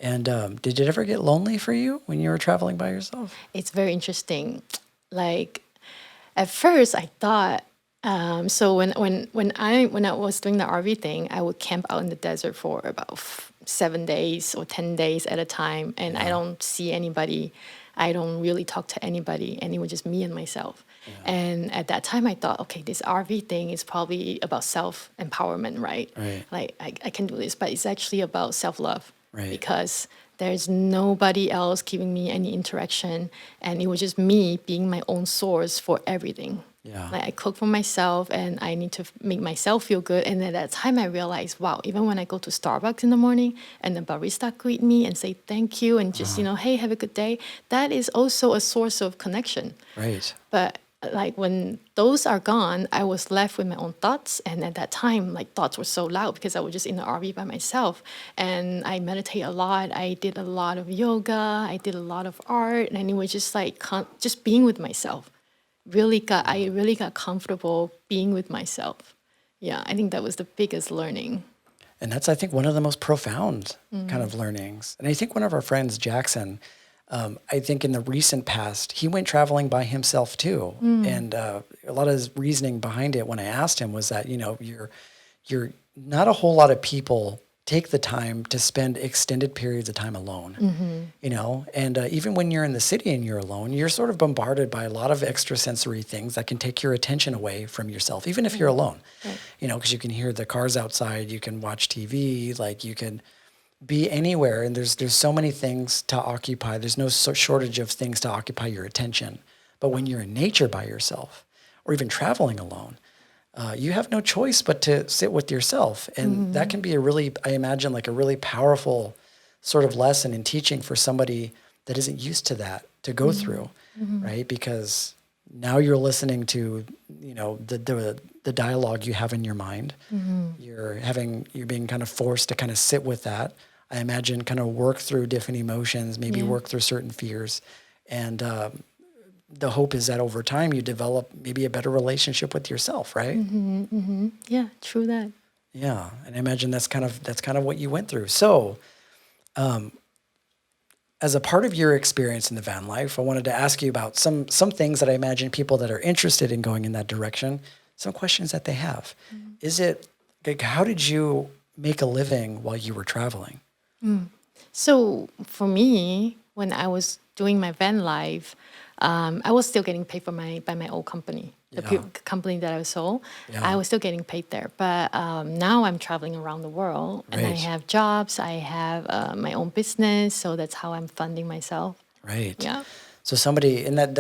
And did it ever get lonely for you when you were traveling by yourself? It's very interesting. Like at first, I thought. So when I was doing the RV thing, I would camp out in the desert for about 7 days or 10 days at a time, and I don't see anybody. I don't really talk to anybody, and it was just me and myself. And at that time, I thought, okay, this RV thing is probably about self empowerment, right? Right. Like I can do this, but it's actually about self love, Right. because there's nobody else giving me any interaction, and it was just me being my own source for everything. Yeah. Like I cook for myself, and I need to make myself feel good. And at that time, I realized, wow, even when I go to Starbucks in the morning and the barista greet me and say thank you and just hey, have a good day, that is also a source of connection. Right. But like when those are gone, I was left with my own thoughts. And at that time, like thoughts were so loud because I was just in the RV by myself. And I meditate a lot. I did a lot of yoga. I did a lot of art. And it was just like just being with myself. I really got comfortable being with myself. Yeah, I think that was the biggest learning. And that's, I think, one of the most profound kind of learnings. And I think one of our friends, Jackson, I think in the recent past, he went traveling by himself too. And a lot of his reasoning behind it when I asked him was that, you're not a whole lot of people take the time to spend extended periods of time alone, and even when you're in the city and you're alone, you're sort of bombarded by a lot of extrasensory things that can take your attention away from yourself, even if you're alone, Right. because you can hear the cars outside, you can watch TV, like you can be anywhere. And there's so many things to occupy. There's no shortage of things to occupy your attention. But when you're in nature by yourself or even traveling alone, you have no choice but to sit with yourself. And that can be I imagine, like a really powerful sort of lesson in teaching for somebody that isn't used to that to go through, right? Because now you're listening to, the dialogue you have in your mind. You're being kind of forced to kind of sit with that. I imagine kind of work through different emotions, maybe work through certain fears. And the hope is that over time you develop maybe a better relationship with yourself, right? Yeah, true that. Yeah, and I imagine that's kind of what you went through. So, as a part of your experience in the van life, I wanted to ask you about some things that I imagine people that are interested in going in that direction, some questions that they have. Is it like, how did you make a living while you were traveling? So for me, when I was doing my van life, I was still getting paid by my old company, the company that I sold. Yeah. I was still getting paid there. But now I'm traveling around the world, and I Right. have jobs. I have my own business, so that's how I'm funding myself. Right. Yeah. So somebody in that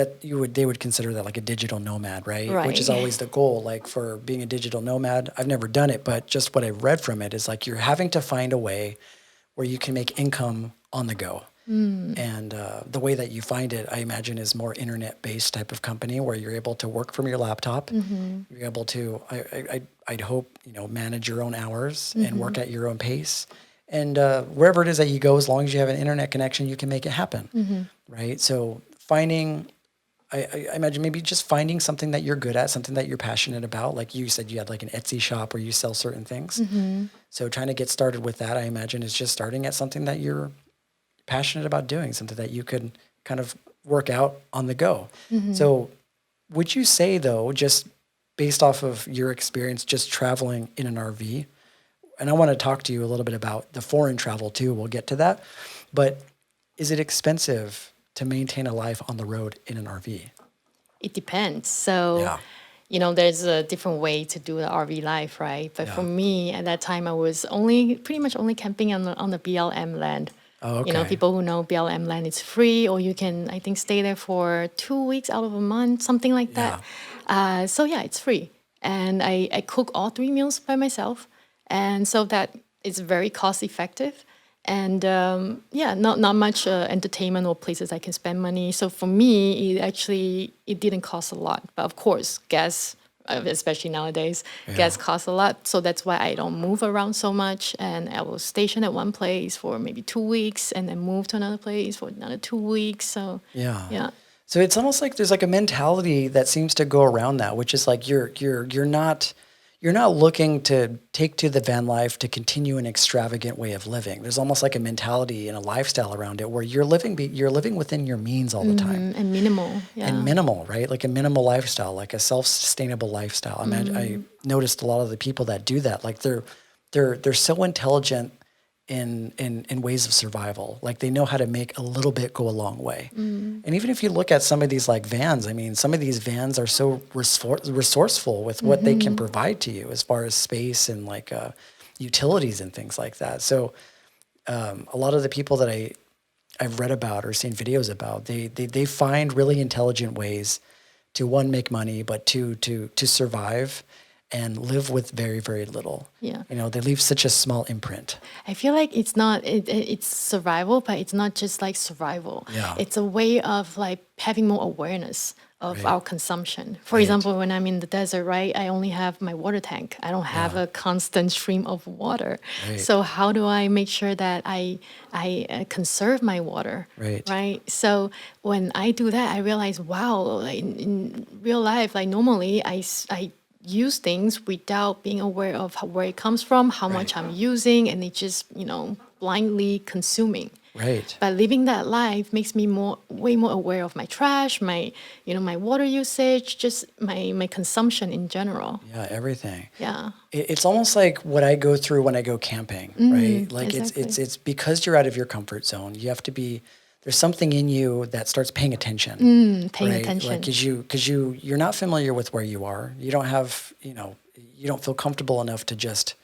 they would consider that like a digital nomad, right? Which is Right. always the goal. Like for being a digital nomad, I've never done it, but just what I've read from it is like you're having to find a way where you can make income on the go. And the way that you find it, I imagine, is more internet-based type of company where you're able to work from your laptop. You're able to, I'd hope, manage your own hours and work at your own pace. And wherever it is that you go, as long as you have an internet connection, you can make it happen, right? So finding, I imagine maybe just finding something that you're good at, something that you're passionate about. Like you said, you had like an Etsy shop where you sell certain things. So trying to get started with that, I imagine, is just starting at something that you're passionate about doing, something that you could kind of work out on the go. So would you say, though, just based off of your experience just traveling in an RV, and I want to talk to you a little bit about the foreign travel too, we'll get to that, but is it expensive to maintain a life on the road in an RV? It depends. So, there's a different way to do the RV life, right? But for me, at that time, I was pretty much only camping on the BLM land. Oh, You know, okay. people who know BLM land is free, or you can, I think, stay there for 2 weeks out of a month, something like that. Yeah. So yeah, it's free. And I cook all 3 meals by myself. And so that is very cost effective. And yeah, not much entertainment or places I can spend money. So for me, it didn't cost a lot. But of course, gas, especially nowadays, Yeah. gas costs a lot. So that's why I don't move around so much. And I will station at one place for maybe 2 weeks and then move to another place for another 2 weeks. So Yeah. yeah. So it's almost like there's like a mentality that seems to go around that, which is like you're not looking to take to the van life to continue an extravagant way of living. There's almost like a mentality and a lifestyle around it where you're living within your means all the time. And minimal. Yeah. And minimal, right? Like a minimal lifestyle, like a self-sustainable lifestyle. I noticed a lot of the people that do that, like they're so intelligent in ways of survival. Like they know how to make a little bit go a long way. And even if you look at some of these like vans, I mean, some of these vans are so resourceful with what they can provide to you as far as space and like utilities and things like that. So a lot of the people that I've read about or seen videos about, they find really intelligent ways to one, make money, but two, to survive and live with very, very little. Yeah. You know, they leave such a small imprint. I feel like it's survival, but it's not just like survival. Yeah. It's a way of like having more awareness of Right. our consumption. For Right. example, when I'm in the desert, right, I only have my water tank. I don't have Yeah. a constant stream of water. Right. So how do I make sure that I conserve my water? Right. Right. So when I do that, I realize, wow, like in real life, like normally I use things without being aware of where it comes from, how much Right. I'm using, and it just, blindly consuming. Right. But living that life makes me way more aware of my trash, my water usage, just my consumption in general. Yeah, everything. Yeah. It's almost like what I go through when I go camping, right? Like exactly. it's because you're out of your comfort zone. You have to be, there's something in you that starts paying attention, Paying right? attention. Like you're not familiar with where you are. You don't have, you don't feel comfortable enough to just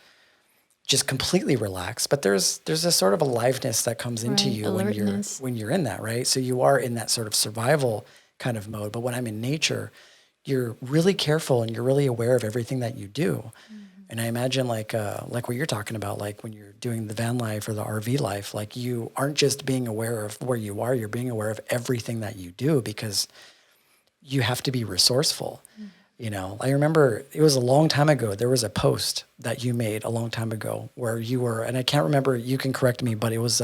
completely relax. But there's a sort of aliveness that comes into Right, you alertness. when you're in that, right? So you are in that sort of survival kind of mode. But when I'm in nature, you're really careful and you're really aware of everything that you do. And I imagine like what you're talking about, like when you're doing the van life or the RV life, like you aren't just being aware of where you are, you're being aware of everything that you do because you have to be resourceful. I remember it was a long time ago. There was a post that you made a long time ago where you were, and I can't remember, you can correct me, but it was,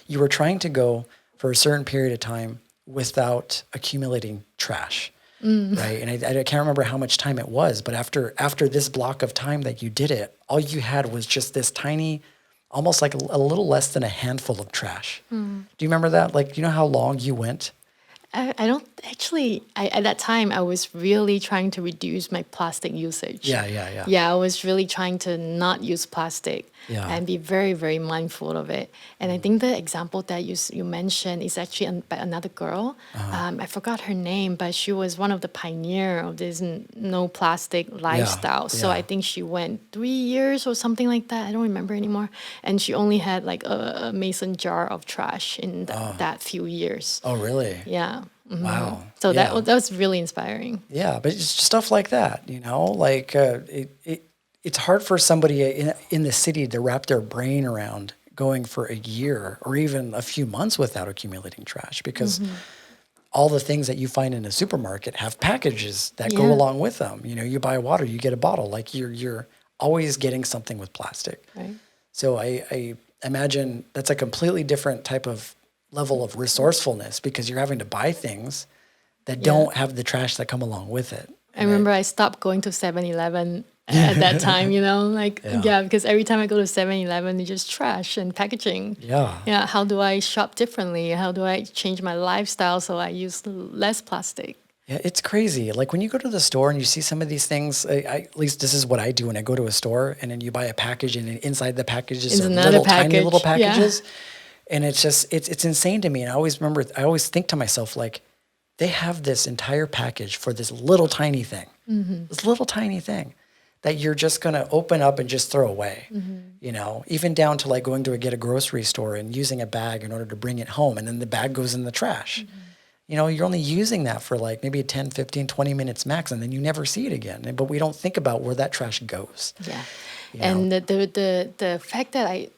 you were trying to go for a certain period of time without accumulating trash. Right. And I can't remember how much time it was, but after this block of time that you did it, all you had was just this tiny, almost like a little less than a handful of trash. Do you remember that? Like, you know how long you went? I don't actually. At that time, I was really trying to reduce my plastic usage. Yeah. Yeah, I was really trying to not use plastic Yeah. and be very, very mindful of it. And I think the example that you mentioned is actually by another girl. I forgot her name, but she was one of the pioneer of this no plastic lifestyle. So yeah. I think she went 3 years or something like that. I don't remember anymore. And she only had like a mason jar of trash in that few years. Oh, really? Yeah. Wow. So Yeah. that was really inspiring. Yeah, but it's stuff like that, like it's hard for somebody in the city to wrap their brain around going for a year or even a few months without accumulating trash because all the things that you find in a supermarket have packages that go Yeah. along with them. You buy water, you get a bottle. Like you're always getting something with plastic. Right. So I imagine that's a completely different type of level of resourcefulness because you're having to buy things that don't have the trash that come along with it. I remember I stopped going to 7-Eleven at that time, because every time I go to 7-Eleven, it's just trash and packaging. Yeah. Yeah, how do I shop differently? How do I change my lifestyle so I use less plastic? Yeah, it's crazy. Like when you go to the store and you see some of these things, at least this is what I do when I go to a store and then you buy a package and inside the packages It's are another tiny little package, yeah. packages. And it's just, it's insane to me. And I always think to myself, like, they have this entire package for this little tiny thing, this little tiny thing. that you're just going to open up and just throw away, you know, even down to like going to get a grocery store and using a bag in order to bring it home. And then the bag goes in the trash. You know, you're only using that for like maybe 10, 15, 20 minutes max, and then you never see it again. But we don't think about where that trash goes. Yeah. You And know? the fact that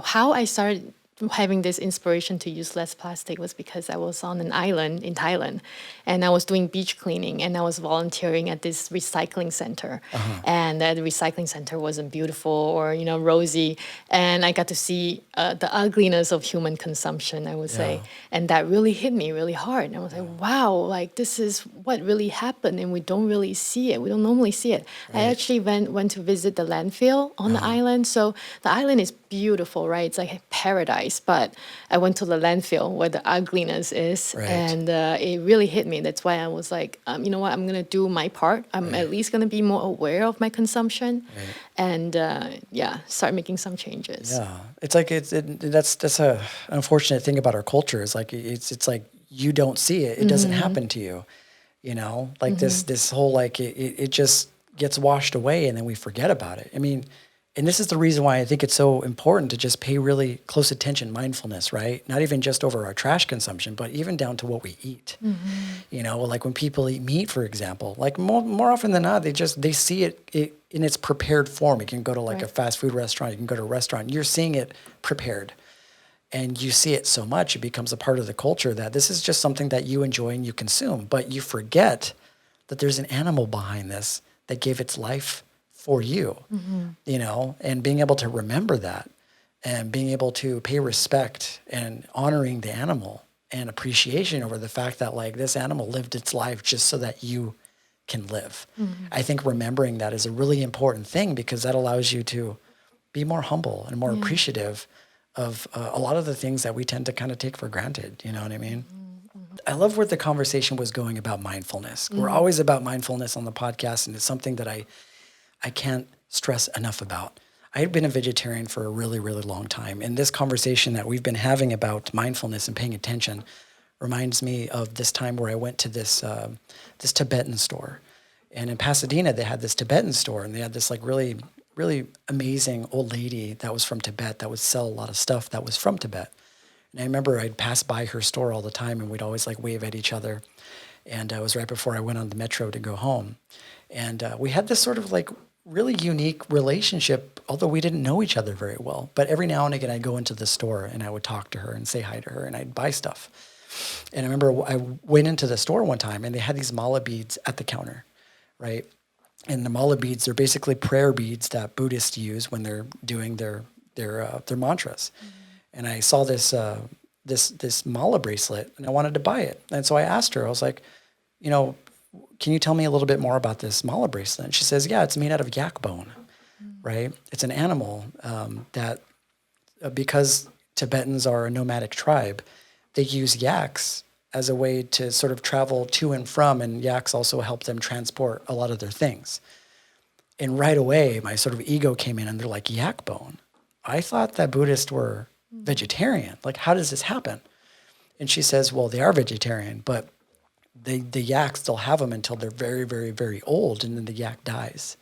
how I started having this inspiration to use less plastic was because I was on an island in Thailand and I was doing beach cleaning and I was volunteering at this recycling center. And that recycling center wasn't beautiful or, you know, rosy. And I got to see the ugliness of human consumption, I would say. And that really hit me really hard. And I was like, wow, like this is what really happened and we don't really see it. We don't normally see it. I actually went to visit the landfill on the island. So the island is beautiful, right? It's like a paradise. But I went to the landfill where the ugliness is, and it really hit me. That's why I was like, you know what? I'm gonna do my part. I'm at least gonna be more aware of my consumption, and start making some changes. Yeah, it's like that's a unfortunate thing about our culture. Is like it's like you don't see it; it doesn't happen to you. You know, like this whole like it just gets washed away, and then we forget about it. I mean. And this is the reason why I think it's so important to just pay really close attention, mindfulness, right? Not even just over our trash consumption, but even down to what we eat. You know, like when people eat meat, for example, like more often than not, they see it in its prepared form. You can go to like a fast food restaurant, you can go to a restaurant, you're seeing it prepared. And you see it so much, it becomes a part of the culture that this is just something that you enjoy and you consume. But you forget that there's an animal behind this that gave its life for you, you know, and being able to remember that and being able to pay respect and honoring the animal and appreciation over the fact that like this animal lived its life just so that you can live. I think remembering that is a really important thing because that allows you to be more humble and more appreciative of a lot of the things that we tend to kind of take for granted. You know what I mean? I love where the conversation was going about mindfulness. We're always about mindfulness on the podcast, and it's something that I can't stress enough about. I had been a vegetarian for a really, really long time. And this conversation that we've been having about mindfulness and paying attention reminds me of this time where I went to this Tibetan store. And in Pasadena, they had this Tibetan store, and they had this like really, really amazing old lady that was from Tibet that would sell a lot of stuff that was from Tibet. And I remember I'd pass by her store all the time, and we'd always like wave at each other. And it was right before I went on the metro to go home. And we had this sort of like really unique relationship, although we didn't know each other very well. But every now and again, I'd go into the store and I would talk to her and say hi to her and I'd buy stuff. And I remember I went into the store one time and they had these mala beads at the counter, right? And the mala beads are basically prayer beads that Buddhists use when they're doing their mantras. And I saw this mala bracelet and I wanted to buy it. And so I asked her, I was like, you know, can you tell me a little bit more about this mala bracelet? And she says, yeah, it's made out of yak bone, right? It's an animal that because Tibetans are a nomadic tribe, they use yaks as a way to sort of travel to and from, and yaks also help them transport a lot of their things. And right away, my sort of ego came in and they're like, yak bone? I thought that Buddhists were vegetarian. Like, how does this happen? And she says, well, they are vegetarian, but the yak still have them until they're very, very, very old, and then the yak dies.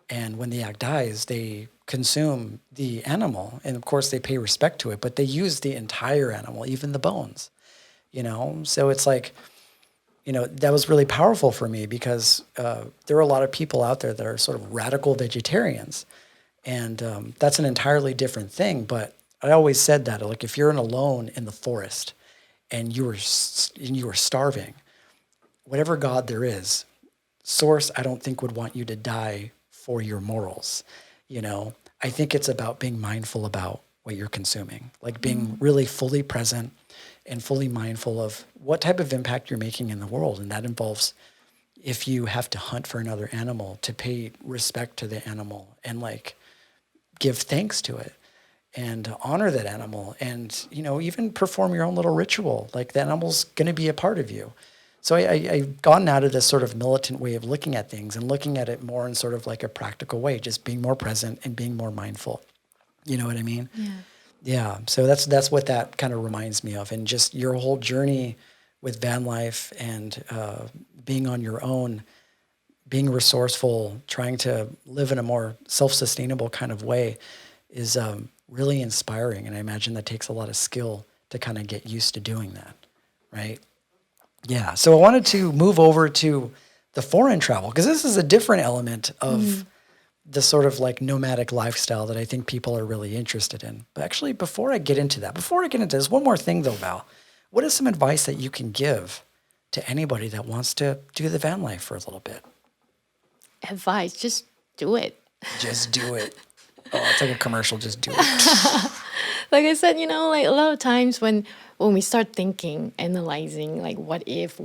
And when the yak dies, they consume the animal, and of course they pay respect to it, but they use the entire animal, even the bones, you know? So it's like, you know, that was really powerful for me because there are a lot of people out there that are sort of radical vegetarians, and that's an entirely different thing. But I always said that, like, if you're alone in the forest and you were starving, whatever God there is, source, I don't think would want you to die for your morals. You know, I think it's about being mindful about what you're consuming, like being really fully present and fully mindful of what type of impact you're making in the world. And that involves, if you have to hunt for another animal, to pay respect to the animal and like give thanks to it and honor that animal, and, you know, even perform your own little ritual. Like, the animal's going to be a part of you. So I've gone out of this sort of militant way of looking at things and looking at it more in sort of like a practical way, just being more present and being more mindful. You know what I mean? Yeah. So that's what that kind of reminds me of. And just your whole journey with van life and being on your own, being resourceful, trying to live in a more self-sustainable kind of way is really inspiring. And I imagine that takes a lot of skill to kind of get used to doing that, right? Yeah. So I wanted to move over to the foreign travel because this is a different element of the sort of like nomadic lifestyle that I think people are really interested in. But actually, before I get into this, one more thing though, Val. What is some advice that you can give to anybody that wants to do the van life for a little bit? Advice, just do it. Just do it. Oh, it's like a commercial. Just do it. Like I said, like a lot of times when we start thinking, analyzing, like what if,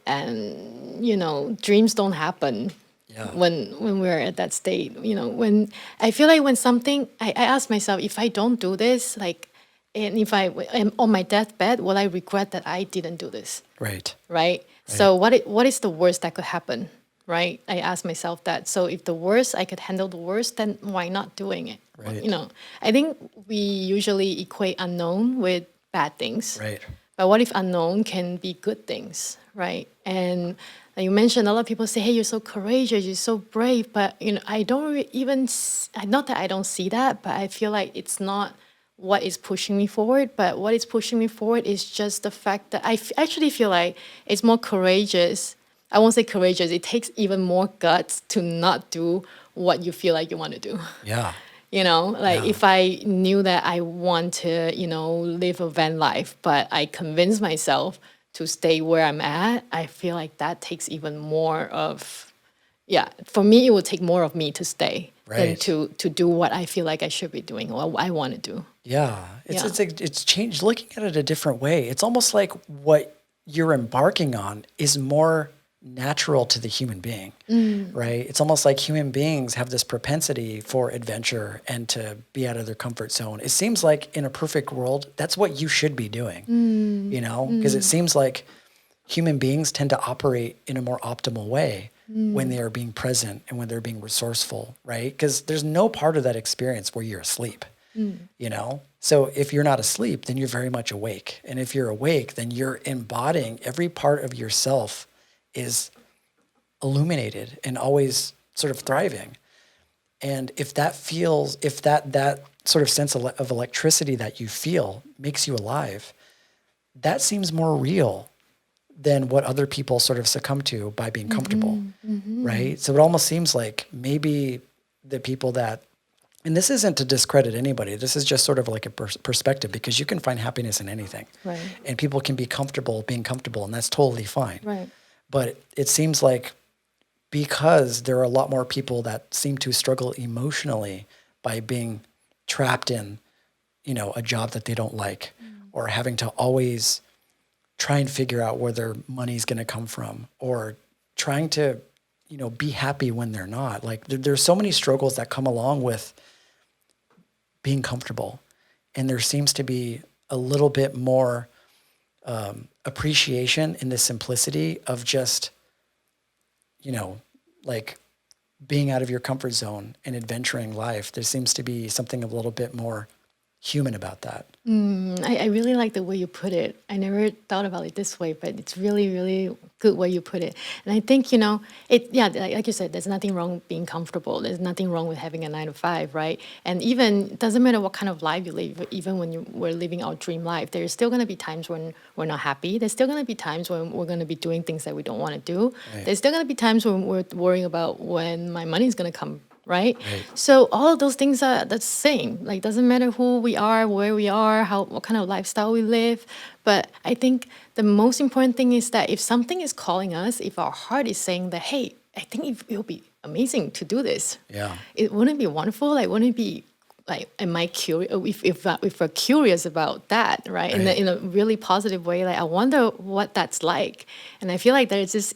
and dreams don't happen Yeah. when we're at that state. When I feel like when something, I ask myself, if I don't do this, like, and if I am on my deathbed, will I regret that I didn't do this? Right. Right. So what is the worst that could happen? Right. I ask myself that. So if the worst, I could handle the worst, then why not doing it? Right. I think we usually equate unknown with bad things. Right. But what if unknown can be good things, right? And like you mentioned, a lot of people say, "Hey, you're so courageous, you're so brave." But I don't not that I don't see that, but I feel like it's not what is pushing me forward. But what is pushing me forward is just the fact that actually feel like it's more courageous. I won't say courageous. It takes even more guts to not do what you feel like you want to do. Yeah. If I knew that I want to, live a van life, but I convince myself to stay where I'm at, I feel like that takes even more of, for me, it would take more of me to stay than Right. to do what I feel like I should be doing or I want to do. Yeah. It's changed looking at it a different way. It's almost like what you're embarking on is more natural to the human being, right? It's almost like human beings have this propensity for adventure and to be out of their comfort zone. It seems like in a perfect world, that's what you should be doing, because it seems like human beings tend to operate in a more optimal way when they are being present and when they're being resourceful, right? Because there's no part of that experience where you're asleep, So if you're not asleep, then you're very much awake. And if you're awake, then you're embodying every part of yourself is illuminated and always sort of thriving. And if that sort of sense of electricity that you feel makes you alive, that seems more real than what other people sort of succumb to by being comfortable, right? So it almost seems like maybe the people that, and this isn't to discredit anybody, this is just sort of like a perspective, because you can find happiness in anything. Right. And people can be comfortable being comfortable, and that's totally fine. Right. But it seems like because there are a lot more people that seem to struggle emotionally by being trapped in, a job that they don't like, or having to always try and figure out where their money's going to come from, or trying to, be happy when they're not. Like there's so many struggles that come along with being comfortable. And there seems to be a little bit more appreciation in the simplicity of just, like being out of your comfort zone and adventuring life. There seems to be something a little bit more human about that. I really like the way you put it. I never thought about it this way, but it's really, really good way you put it. And I think, like you said, there's nothing wrong with being comfortable. There's nothing wrong with having a 9 to 5, right? And even, it doesn't matter what kind of life you live, even when we're living our dream life, there's still going to be times when we're not happy. There's still going to be times when we're going to be doing things that we don't want to do. Right. There's still going to be times when we're worrying about when my money is going to come. Right? Right. So all of those things are the same. Like, doesn't matter who we are, where we are, what kind of lifestyle we live. But I think the most important thing is that if something is calling us, if our heart is saying that, hey, I think it will be amazing to do this. Yeah. It wouldn't be wonderful. Like, wouldn't it be like, am I curious? If we're curious about that, right? Right. In a really positive way, like I wonder what that's like. And I feel like there's this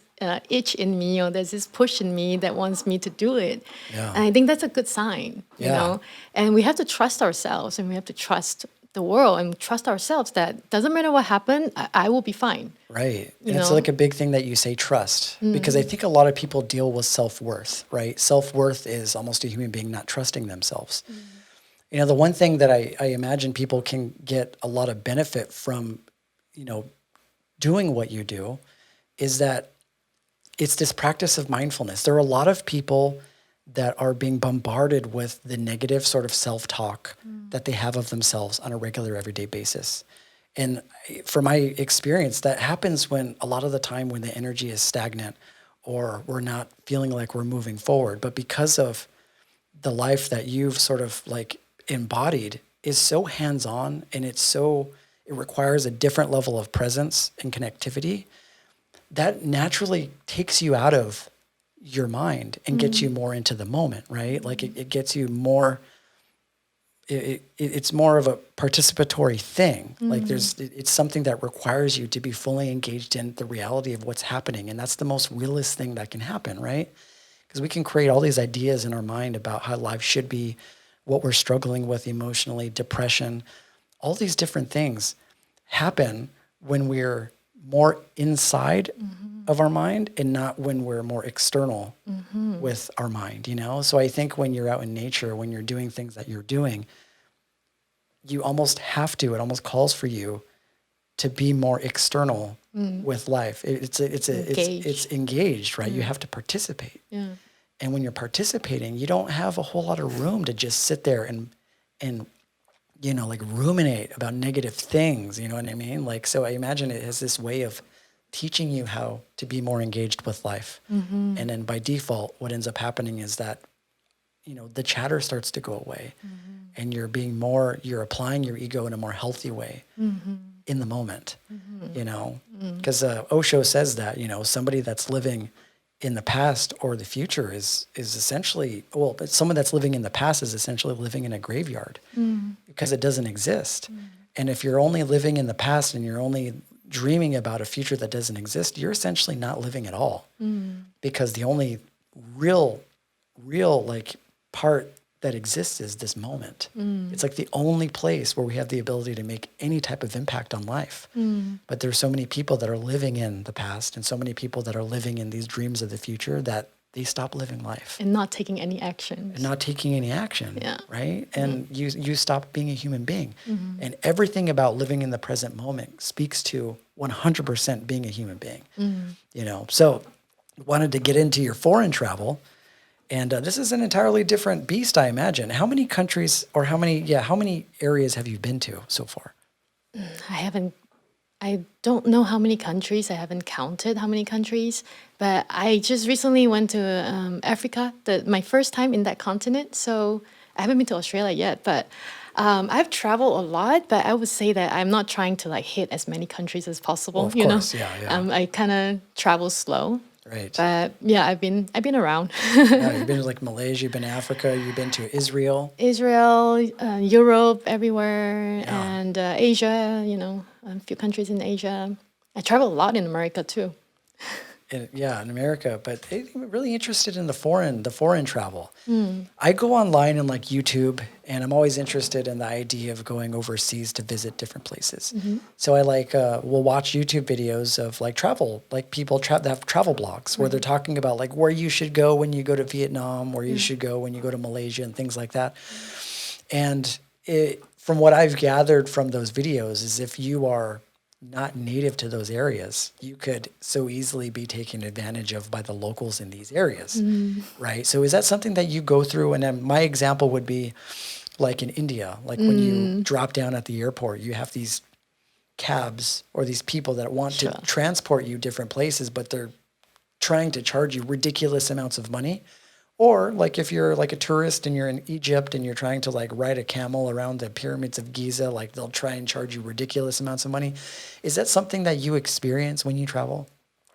itch in me, or there's this push in me that wants me to do it. Yeah. And I think that's a good sign, you know? And we have to trust ourselves, and we have to trust the world and trust ourselves that doesn't matter what happened, I will be fine. Right. And it's like a big thing that you say trust, because I think a lot of people deal with self-worth, right? Self-worth is almost a human being not trusting themselves. The one thing that I imagine people can get a lot of benefit from, doing what you do is that it's this practice of mindfulness. There are a lot of people that are being bombarded with the negative sort of self-talk that they have of themselves on a regular everyday basis. And from my experience, that happens when a lot of the time when the energy is stagnant or we're not feeling like we're moving forward. But because of the life that you've sort of like embodied is so hands-on and it requires a different level of presence and connectivity that naturally takes you out of your mind and gets you more into the moment, right? Like it gets you more, it's more of a participatory thing. Like it's something that requires you to be fully engaged in the reality of what's happening. And that's the most realist thing that can happen, right? Because we can create all these ideas in our mind about how life should be, what we're struggling with emotionally, depression, all these different things happen when we're more inside of our mind and not when we're more external with our mind, you know? So I think when you're out in nature, when you're doing things that you're doing, you almost have to, it almost calls for you to be more external with life. It's engaged, right? You have to participate. Yeah. And when you're participating, you don't have a whole lot of room to just sit there and you know, like ruminate about negative things, you know what I mean? Like, so I imagine it has this way of teaching you how to be more engaged with life. And then by default, what ends up happening is that, you know, the chatter starts to go away and you're applying your ego in a more healthy way in the moment, you know, because Osho says that, you know, somebody that's living in the past or the future is essentially, but someone that's living in the past is essentially living in a graveyard because it doesn't exist. And if you're only living in the past and you're only dreaming about a future that doesn't exist, you're essentially not living at all because the only real like part that exists is this moment. It's like the only place where we have the ability to make any type of impact on life. But there's so many people that are living in the past and so many people that are living in these dreams of the future that they stop living life. And not taking any action. Yeah. Right? And you stop being a human being. And everything about living in the present moment speaks to 100% being a human being. You know, so wanted to get into your foreign travel. And this is an entirely different beast, I imagine. How many countries or how many areas have you been to so far? I don't know how many countries. I haven't counted how many countries. But I just recently went to Africa, my first time in that continent. So I haven't been to Australia yet. But I've traveled a lot. But I would say that I'm not trying to like hit as many countries as possible. Well, of course, know? Yeah. I kind of travel slow. Right. But yeah, I've been around. Yeah, you've been to like Malaysia, you've been to Africa, you've been to Israel. Europe, everywhere, and Asia, you know, a few countries in Asia. I travel a lot in America too. In America, but I'm really interested in the foreign travel. I go online and like YouTube, and I'm always interested in the idea of going overseas to visit different places. So I will watch YouTube videos of like travel, like people that have travel blogs where they're talking about like where you should go when you go to Vietnam, where you should go when you go to Malaysia and things like that. And from what I've gathered from those videos is if you are not native to those areas, you could so easily be taken advantage of by the locals in these areas, right? So is that something that you go through? And then my example would be like in India, like when you drop down at the airport, you have these cabs or these people that want to transport you different places, but they're trying to charge you ridiculous amounts of money. Or like if you're like a tourist and you're in Egypt and you're trying to like ride a camel around the pyramids of Giza, like they'll try and charge you ridiculous amounts of money. Is that something that you experience when you travel?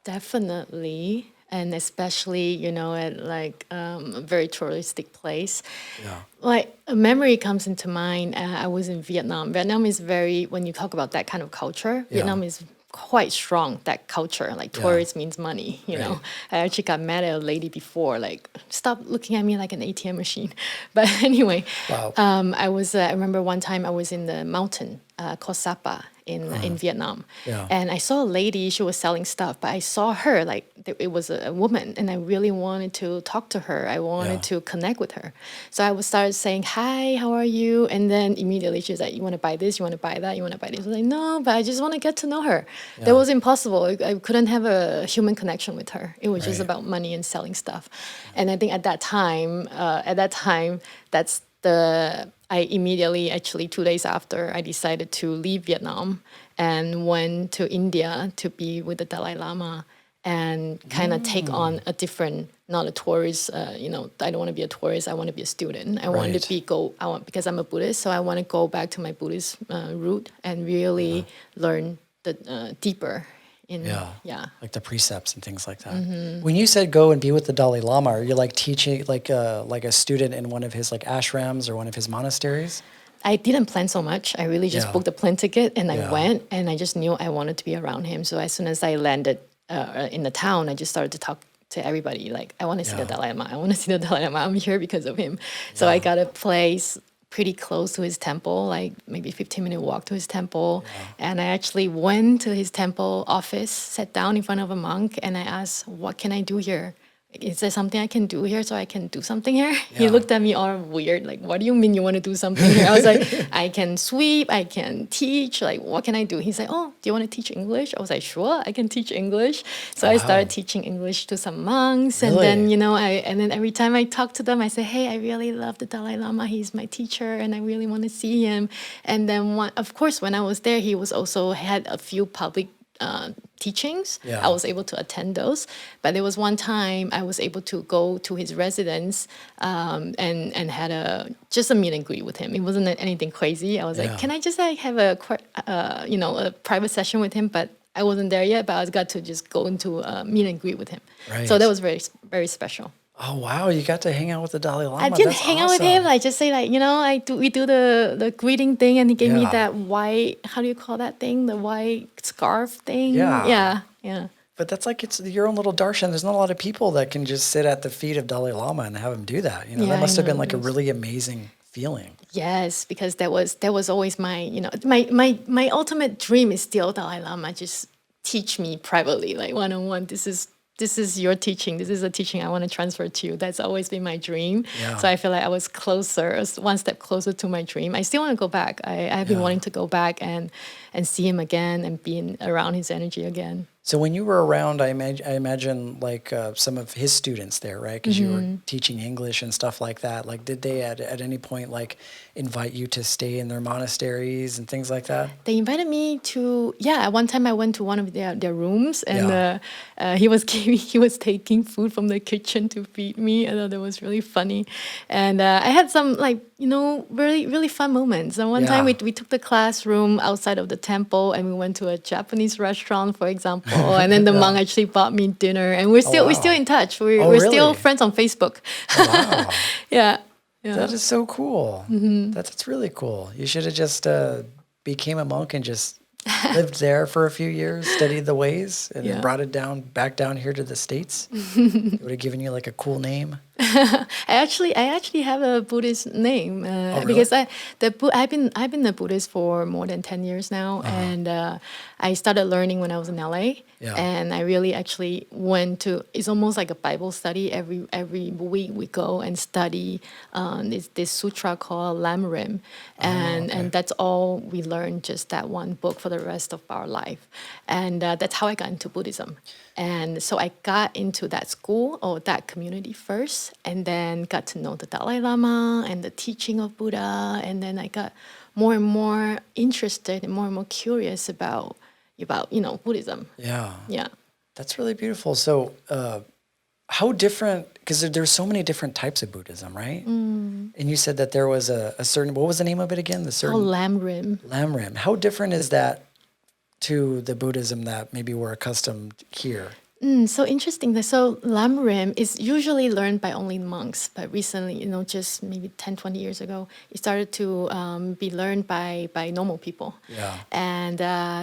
Definitely. And especially, you know, at like a very touristic place. Yeah. Like a memory comes into mind. I was in Vietnam. Vietnam is when you talk about that kind of culture, Vietnam is quite strong, that culture. Like tourist means money, you know. I actually got mad at a lady before, like, stop looking at me like an ATM machine. But anyway, I remember one time I was in the mountain called Sapa in Vietnam. Yeah. And I saw a lady, she was selling stuff, but I saw her, like it was a woman, and I really wanted to talk to her. I wanted to connect with her. So I would start saying, hi, how are you? And then immediately she's like, you want to buy this? You want to buy that? You want to buy this? I was like, no, but I just want to get to know her. That was impossible. I couldn't have a human connection with her. It was just about money and selling stuff. And I think at that time, that's I immediately, actually 2 days after, I decided to leave Vietnam and went to India to be with the Dalai Lama and kind of take on a different, not a tourist, I don't want to be a tourist, I want to be a student. I wanted to because I'm a Buddhist, so I want to go back to my Buddhist root and really learn the deeper. Like the precepts and things like that. When you said go and be with the Dalai Lama, are you like teaching like a student in one of his like ashrams or one of his monasteries? I didn't plan so much. I really just booked a plane ticket and I went, and I just knew I wanted to be around him. So as soon as I landed in the town, I just started to talk to everybody like, I want to see the Dalai Lama. I want to see the Dalai Lama. I'm here because of him. So I got a place pretty close to his temple, like maybe 15-minute walk to his temple. And I actually went to his temple office, sat down in front of a monk, and I asked, what can I do here? Is there something I can do here so I can do something here? He looked at me all weird, like, what do you mean you want to do something here? I was like, I can sweep, I can teach, like, what can I do? He's like, oh, do you want to teach English? I was like, sure, I can teach English. So I started teaching English to some monks. And then, and then every time I talk to them, I say, hey, I really love the Dalai Lama. He's my teacher and I really want to see him. And then, of course, when I was there, he was also had a few public teachings. I was able to attend those, but there was one time I was able to go to his residence and had just a meet and greet with him. It wasn't anything crazy. I was like, can I just like have a private session with him? But I wasn't there yet, but I got to just go into a meet and greet with him. So that was very, very special. Oh wow! You got to hang out with the Dalai Lama. I didn't hang out with him. I just say like, we do the greeting thing, and he gave me that white. How do you call that thing? The white scarf thing. Yeah. But that's like it's your own little darshan. There's not a lot of people that can just sit at the feet of Dalai Lama and have him do that. That must have been like a really amazing feeling. Yes, because that was always my my ultimate dream is still Dalai Lama. Just teach me privately, like one-on-one. This is your teaching. This is a teaching I want to transfer to you. That's always been my dream. So I feel like I was one step closer to my dream. I still want to go back. I've been wanting to go back and see him again and be around his energy again. So when you were around, I imagine like some of his students there, right? Because you were teaching English and stuff like that. Like, did they at any point like invite you to stay in their monasteries and things like that? They invited me to, one time I went to one of their rooms and he was taking food from the kitchen to feed me. I thought that was really funny. And I had some really, really fun moments. And one time we took the classroom outside of the temple and we went to a Japanese restaurant, for example. And then the monk actually bought me dinner, and we're still in touch. We're still friends on Facebook. Oh, wow. Yeah. That is so cool. That's really cool. You should have just became a monk and just lived there for a few years, studied the ways, and then brought it back down here to the States. It would have given you like a cool name. I actually have a Buddhist name because I've been a Buddhist for more than 10 years now, and I started learning when I was in LA. And I really actually went to, it's almost like a Bible study. Every week we go and study this sutra called Lam Rim. And that's all we learn, just that one book for the rest of our life. And that's how I got into Buddhism. And so I got into that school or that community first, and then got to know the Dalai Lama and the teaching of Buddha. And then I got more and more interested and more curious about Buddhism. Yeah. That's really beautiful. So how different, because there's so many different types of Buddhism, right? And you said that there was a certain, what was the name of it again? Lam Rim. Lam Rim. How different is that to the Buddhism that maybe we're accustomed here? So interesting. So Lamrim is usually learned by only monks, but recently, just maybe 10, 20 years ago, it started to be learned by normal people. Yeah. And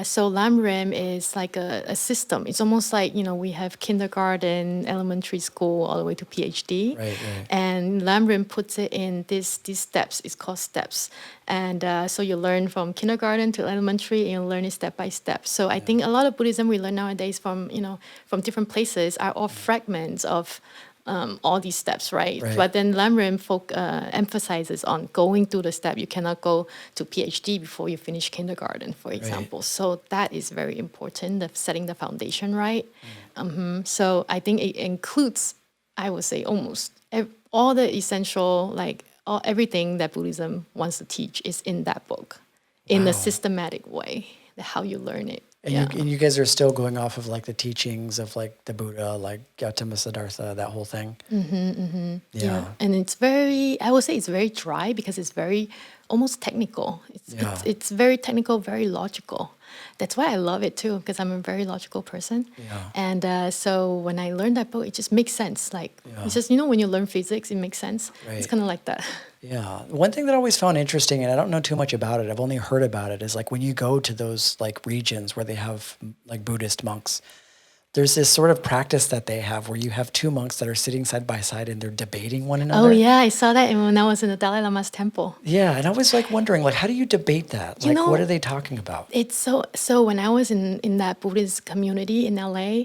so Lamrim is like a system. It's almost like, we have kindergarten, elementary school, all the way to PhD. Right, right. And Lamrim puts it in these steps. It's called steps. And so you learn from kindergarten to elementary, and you learn it step by step. So I think a lot of Buddhism we learn nowadays from different places are all fragments of all these steps, right? Right. But then Lamrim emphasizes on going through the step. You cannot go to PhD before you finish kindergarten, for example. So that is very important, setting the foundation right. So I think it includes, I would say, almost all the essential, everything that Buddhism wants to teach is in that book, in a systematic way, how you learn it. And you guys are still going off of like the teachings of like the Buddha, like Gautama Siddhartha, that whole thing. Yeah. And it's I would say it's very dry because it's very almost technical. It's very technical, very logical. That's why I love it too, because I'm a very logical person. Yeah. And so when I learned that book, it just makes sense. It's just, when you learn physics, it makes sense. Right. It's kind of like that. Yeah. One thing that I always found interesting, and I don't know too much about it, I've only heard about it, is like when you go to those like regions where they have like Buddhist monks, there's this sort of practice that they have where you have two monks that are sitting side by side and they're debating one another. Oh yeah, I saw that when I was in the Dalai Lama's temple. Yeah, and I was like wondering, like, how do you debate that? Like, what are they talking about? It's so when I was in that Buddhist community in LA,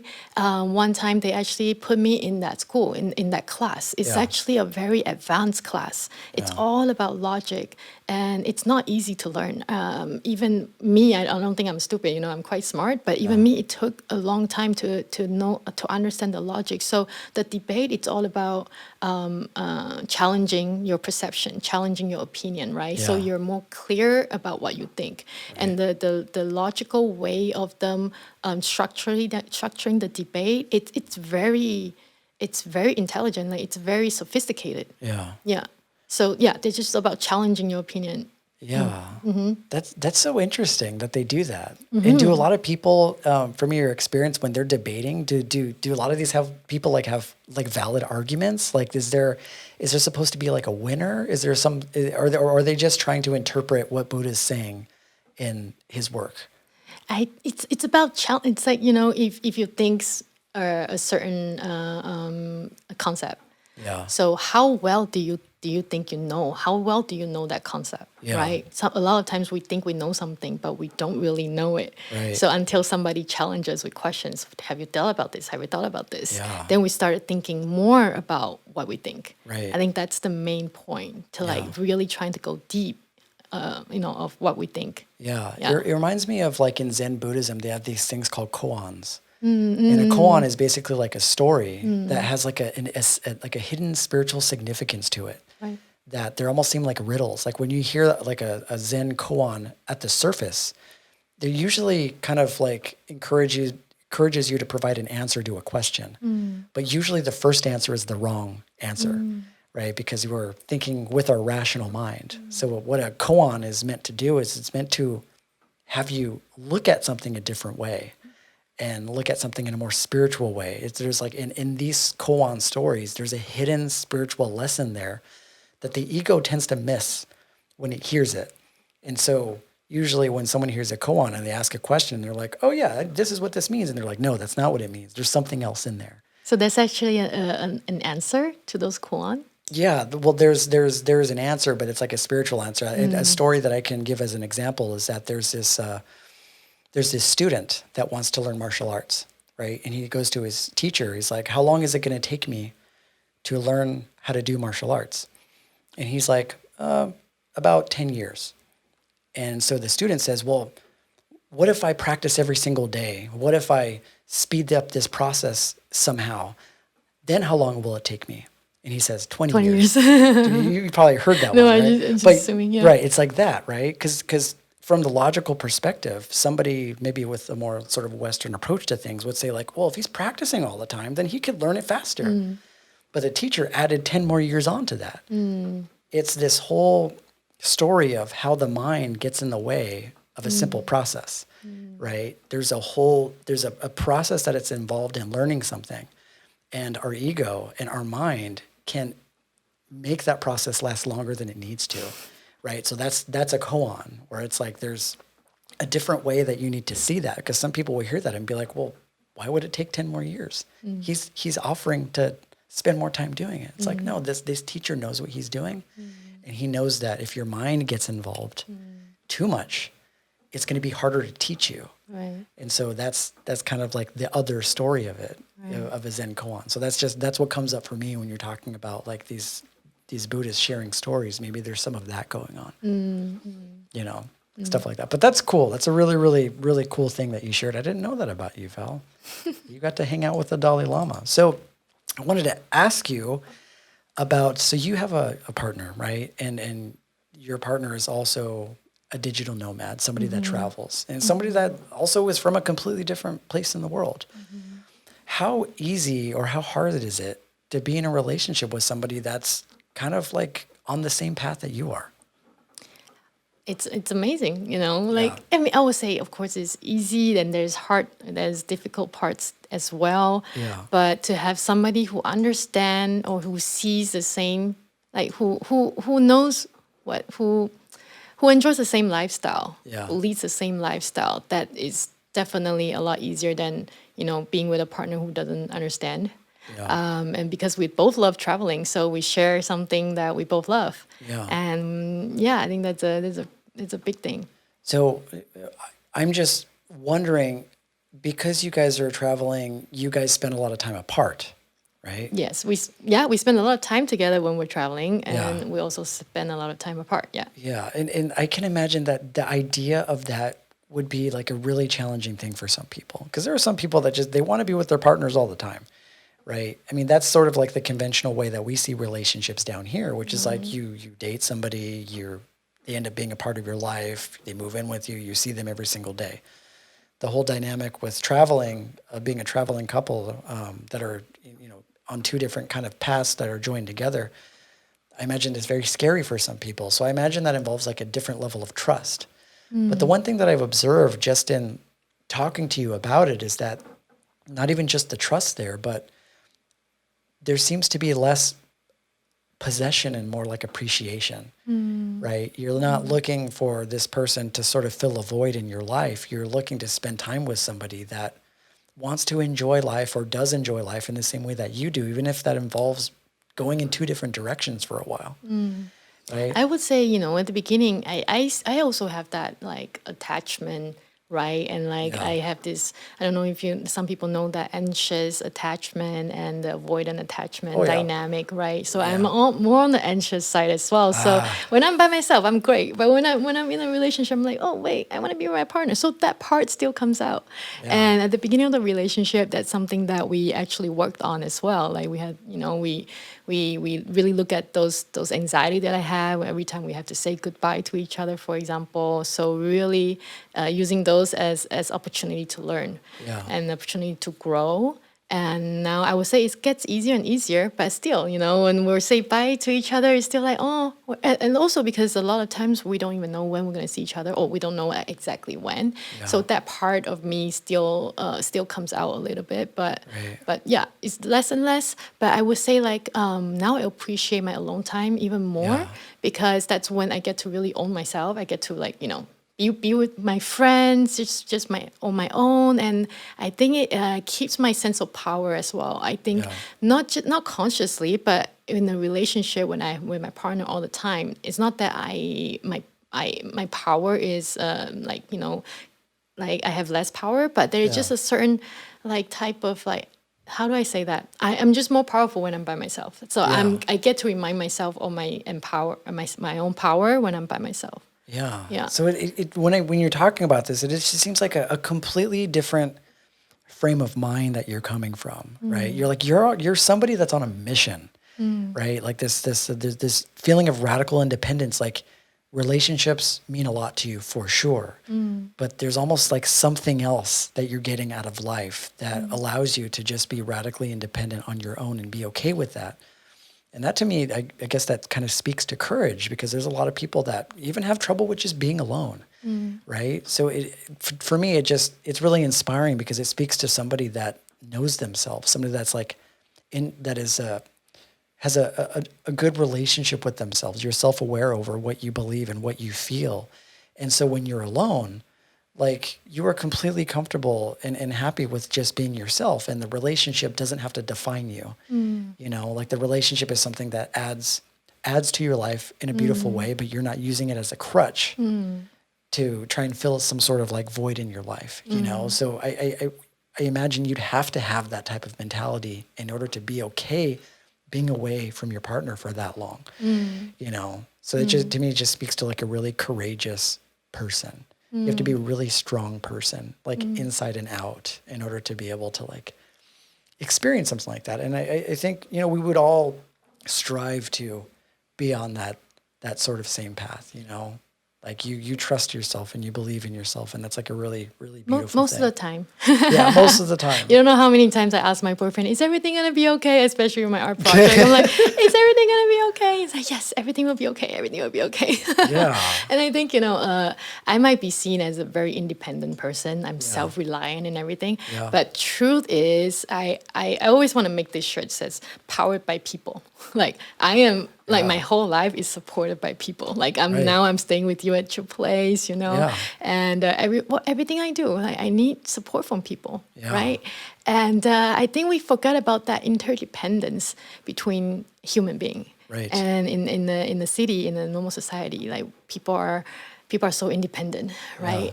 one time they actually put me in that school, in that class. It's actually a very advanced class. It's all about logic, and it's not easy to learn. Even me, I don't think I'm stupid, I'm quite smart, but even me, it took a long time to understand the logic. So the debate, it's all about challenging your perception, challenging your opinion, right? So you're more clear about what you think. And the logical way of them structuring the debate, it's very intelligent, like it's very sophisticated. Yeah. So they're just about challenging your opinion. Yeah, that's so interesting that they do that. And do a lot of people, from your experience, when they're debating, do a lot of these people have valid arguments? Like, is there supposed to be like a winner? Is there or are they just trying to interpret what Buddha is saying in his work? It's about challenge. It's like, if you think a certain concept. Yeah. So how well do you think you know? How well do you know that concept, right? So a lot of times we think we know something, but we don't really know it. Right. So until somebody challenges with questions, have you thought about this? Have you thought about this? Yeah. Then we started thinking more about what we think. Right. I think that's the main point, to really trying to go deep, of what we think. Yeah. It reminds me of like in Zen Buddhism, they have these things called koans. And a koan is basically like a story that has like a hidden spiritual significance to it. Right. That they almost seem like riddles. Like when you hear like a Zen koan at the surface, they usually kind of like encourages you to provide an answer to a question. But usually the first answer is the wrong answer, right? Because we're thinking with our rational mind. So what a koan is meant to do is it's meant to have you look at something a different way. And look at something in a more spiritual way. There's like in these koan stories, there's a hidden spiritual lesson there that the ego tends to miss when it hears it. And so usually when someone hears a koan and they ask a question, they're like, oh yeah, this is what this means. And they're like, no, that's not what it means. There's something else in there. So there's actually an answer to those koan? Yeah, well, there's an answer, but it's like a spiritual answer. A story that I can give as an example is that there's this student that wants to learn martial arts, right? And he goes to his teacher. He's like, how long is it going to take me to learn how to do martial arts? And he's like, about 10 years. And so the student says, well, what if I practice every single day? What if I speed up this process somehow? Then how long will it take me? And he says, 20 years. You probably heard that one, right? I'm just assuming, yeah. Right, it's like that, right? Because from the logical perspective, somebody maybe with a more sort of Western approach to things would say like, well, if he's practicing all the time, then he could learn it faster. But the teacher added 10 more years onto that. It's this whole story of how the mind gets in the way of a simple process. right? There's a process that it's involved in learning something, and our ego and our mind can make that process last longer than it needs to, right? So that's a koan, where it's like there's a different way that you need to see that, because some people will hear that and be like, well, why would it take 10 more years? He's offering to spend more time doing it. It's like, no, this teacher knows what he's doing, and he knows that if your mind gets involved too much, it's going to be harder to teach you. Right. And so that's kind of like the other story of it, of a Zen koan. So that's what comes up for me when you're talking about like these Buddhists sharing stories. Maybe there's some of that going on, you know, stuff like that. But that's cool. That's a really, really, really cool thing that you shared. I didn't know that about you, Val. You got to hang out with the Dalai Lama. So I wanted to ask you about, so you have a partner, right? And your partner is also a digital nomad, somebody that travels, and somebody that also is from a completely different place in the world. How easy or how hard is it to be in a relationship with somebody that's kind of like on the same path that you are? It's amazing, you know. Like, I mean, I would say, of course, it's easy, and there's difficult parts as well. Yeah. But to have somebody who understand or who sees the same, like who knows who enjoys the same lifestyle, who leads the same lifestyle, that is definitely a lot easier than, you know, being with a partner who doesn't understand. And because we both love traveling, so we share something that we both love. And I think it's a big thing. So I'm just wondering, because you guys are traveling, you guys spend a lot of time apart, right? Yes, we spend a lot of time together when we're traveling, and we also spend a lot of time apart. And I can imagine that the idea of that would be like a really challenging thing for some people, because there are some people that just, they want to be with their partners all the time, right? I mean, that's sort of like the conventional way that we see relationships down here, which is like you date somebody, they end up being a part of your life, they move in with you, you see them every single day. The whole dynamic with traveling, being a traveling couple that are, you know, on two different kind of paths that are joined together, I imagine it's very scary for some people. So I imagine that involves like a different level of trust. But the one thing that I've observed just in talking to you about it is that not even just the trust there, but there seems to be less possession and more like appreciation, right? You're not looking for this person to sort of fill a void in your life. You're looking to spend time with somebody that wants to enjoy life or does enjoy life in the same way that you do, even if that involves going in two different directions for a while. Right? I would say, you know, at the beginning, I also have that like attachment, right? And like I have this, I don't know if some people know that anxious attachment and the avoidant attachment dynamic, right? So I'm more on the anxious side as well. So when I'm by myself, I'm great. But when I'm in a relationship, I'm like, oh wait, I want to be with my partner. So that part still comes out. And at the beginning of the relationship, that's something that we actually worked on as well. Like we had, you know, we really look at those anxiety that I have every time we have to say goodbye to each other, for example. So really using those as opportunity to learn and opportunity to grow. And now I would say it gets easier and easier, but still, you know, when we say bye to each other, it's still like, oh, and also because a lot of times we don't even know when we're going to see each other, or we don't know exactly when. So that part of me still comes out a little bit, but yeah, it's less and less. But I would say like now I appreciate my alone time even more because that's when I get to really own myself. I get to like, you know, be with my friends, just on my own, and I think it keeps my sense of power as well. I think not consciously, but in a relationship when I'm with my partner all the time, it's not that my power is like, you know, like I have less power, but there's just a certain like type of like, how do I say that? I'm just more powerful when I'm by myself. So I get to remind myself of my own power when I'm by myself. Yeah. So when you're talking about this, it just seems like a completely different frame of mind that you're coming from, right? You're like you're somebody that's on a mission, right? Like this feeling of radical independence. Like relationships mean a lot to you for sure, but there's almost like something else that you're getting out of life that allows you to just be radically independent on your own and be okay with that. And that to me, I guess that kind of speaks to courage, because there's a lot of people that even have trouble with just being alone. right? So for me, it's really inspiring because it speaks to somebody that knows themselves, somebody that's like has a good relationship with themselves. You're self-aware over what you believe and what you feel. And so when you're alone, like you are completely comfortable and happy with just being yourself, and the relationship doesn't have to define you. You know, like the relationship is something that adds to your life in a beautiful way, but you're not using it as a crutch to try and fill some sort of like void in your life, you know? So I imagine you'd have to have that type of mentality in order to be okay being away from your partner for that long, you know? So it just, to me, it just speaks to like a really courageous person. You have to be a really strong person, like inside and out, in order to be able to like experience something like that. And I think, you know, we would all strive to be on that sort of same path, you know, like you trust yourself and you believe in yourself. And that's like a really, really beautiful Most thing. of the time. Yeah, most of the time. You don't know how many times I ask my boyfriend, is everything going to be okay? Especially with my art project. I'm like, is everything going to be okay? He's like, yes, everything will be okay. Everything will be okay. Yeah. And I think, you know, I might be seen as a very independent person. I'm self-reliant and everything. Yeah. But truth is, I always want to make this shirt that says powered by people. Like I am, like my whole life is supported by people. Like now I'm staying with you at your place, you know, and everything I do, I need support from people, right? And I think we forgot about that interdependence between human being. Right. And in the city, in the normal society, like people are so independent, right?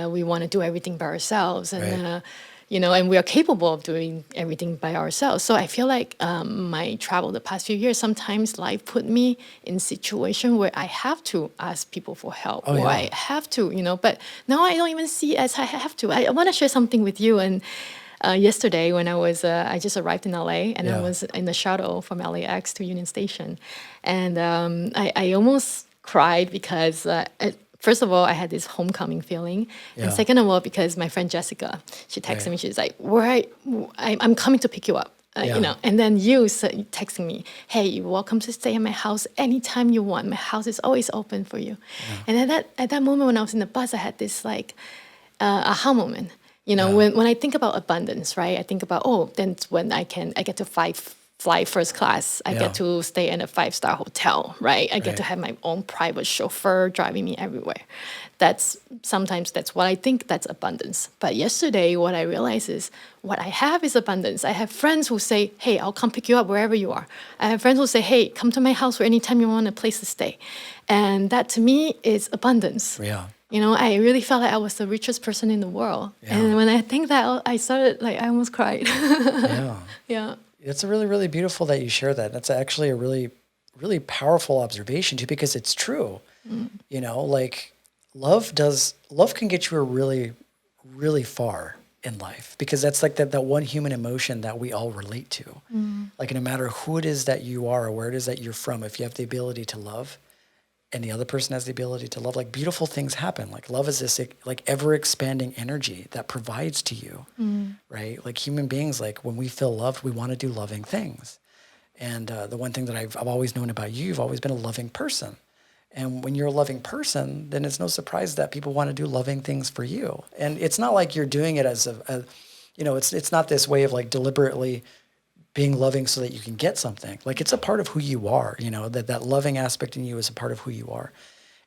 We want to do everything by ourselves, and you know, and we are capable of doing everything by ourselves. So I feel like my travel the past few years, sometimes life put me in situation where I have to ask people for help, or I have to, you know. But now I don't even see it as I have to. I want to share something with you. And yesterday, when I just arrived in LA, and I was in the shuttle from LAX to Union Station, and I almost cried because. First of all, I had this homecoming feeling. And second of all, because my friend Jessica, she texted me, she's like, I'm coming to pick you up. You know, and then you texting me, hey, you're welcome to stay in my house anytime you want. My house is always open for you. And at that moment when I was in the bus, I had this like aha moment. You know, when I think about abundance, right? I think about, then when I get to fly first class. I get to stay in a 5-star hotel, right? I get to have my own private chauffeur driving me everywhere. Sometimes that's what I think, that's abundance. But yesterday, what I realized is what I have is abundance. I have friends who say, hey, I'll come pick you up wherever you are. I have friends who say, hey, come to my house or anytime you want a place to stay. And that to me is abundance. Yeah. You know, I really felt like I was the richest person in the world. Yeah. And when I think that, I started, like, I almost cried. Yeah. It's really, really beautiful that you share that. That's actually a really, really powerful observation too, because it's true. You know, like love can get you really, really far in life, because that's like that one human emotion that we all relate to. Like no matter who it is that you are or where it is that you're from, if you have the ability to love and the other person has the ability to love, like beautiful things happen. Like love is this like ever expanding energy that provides to you, right? Like human beings, like when we feel loved, we want to do loving things. And the one thing that I've always known about you, you've always been a loving person. And when you're a loving person, then it's no surprise that people want to do loving things for you. And it's not like you're doing it as you know, it's not this way of like deliberately being loving so that you can get something. Like it's a part of who you are, you know, that loving aspect in you is a part of who you are.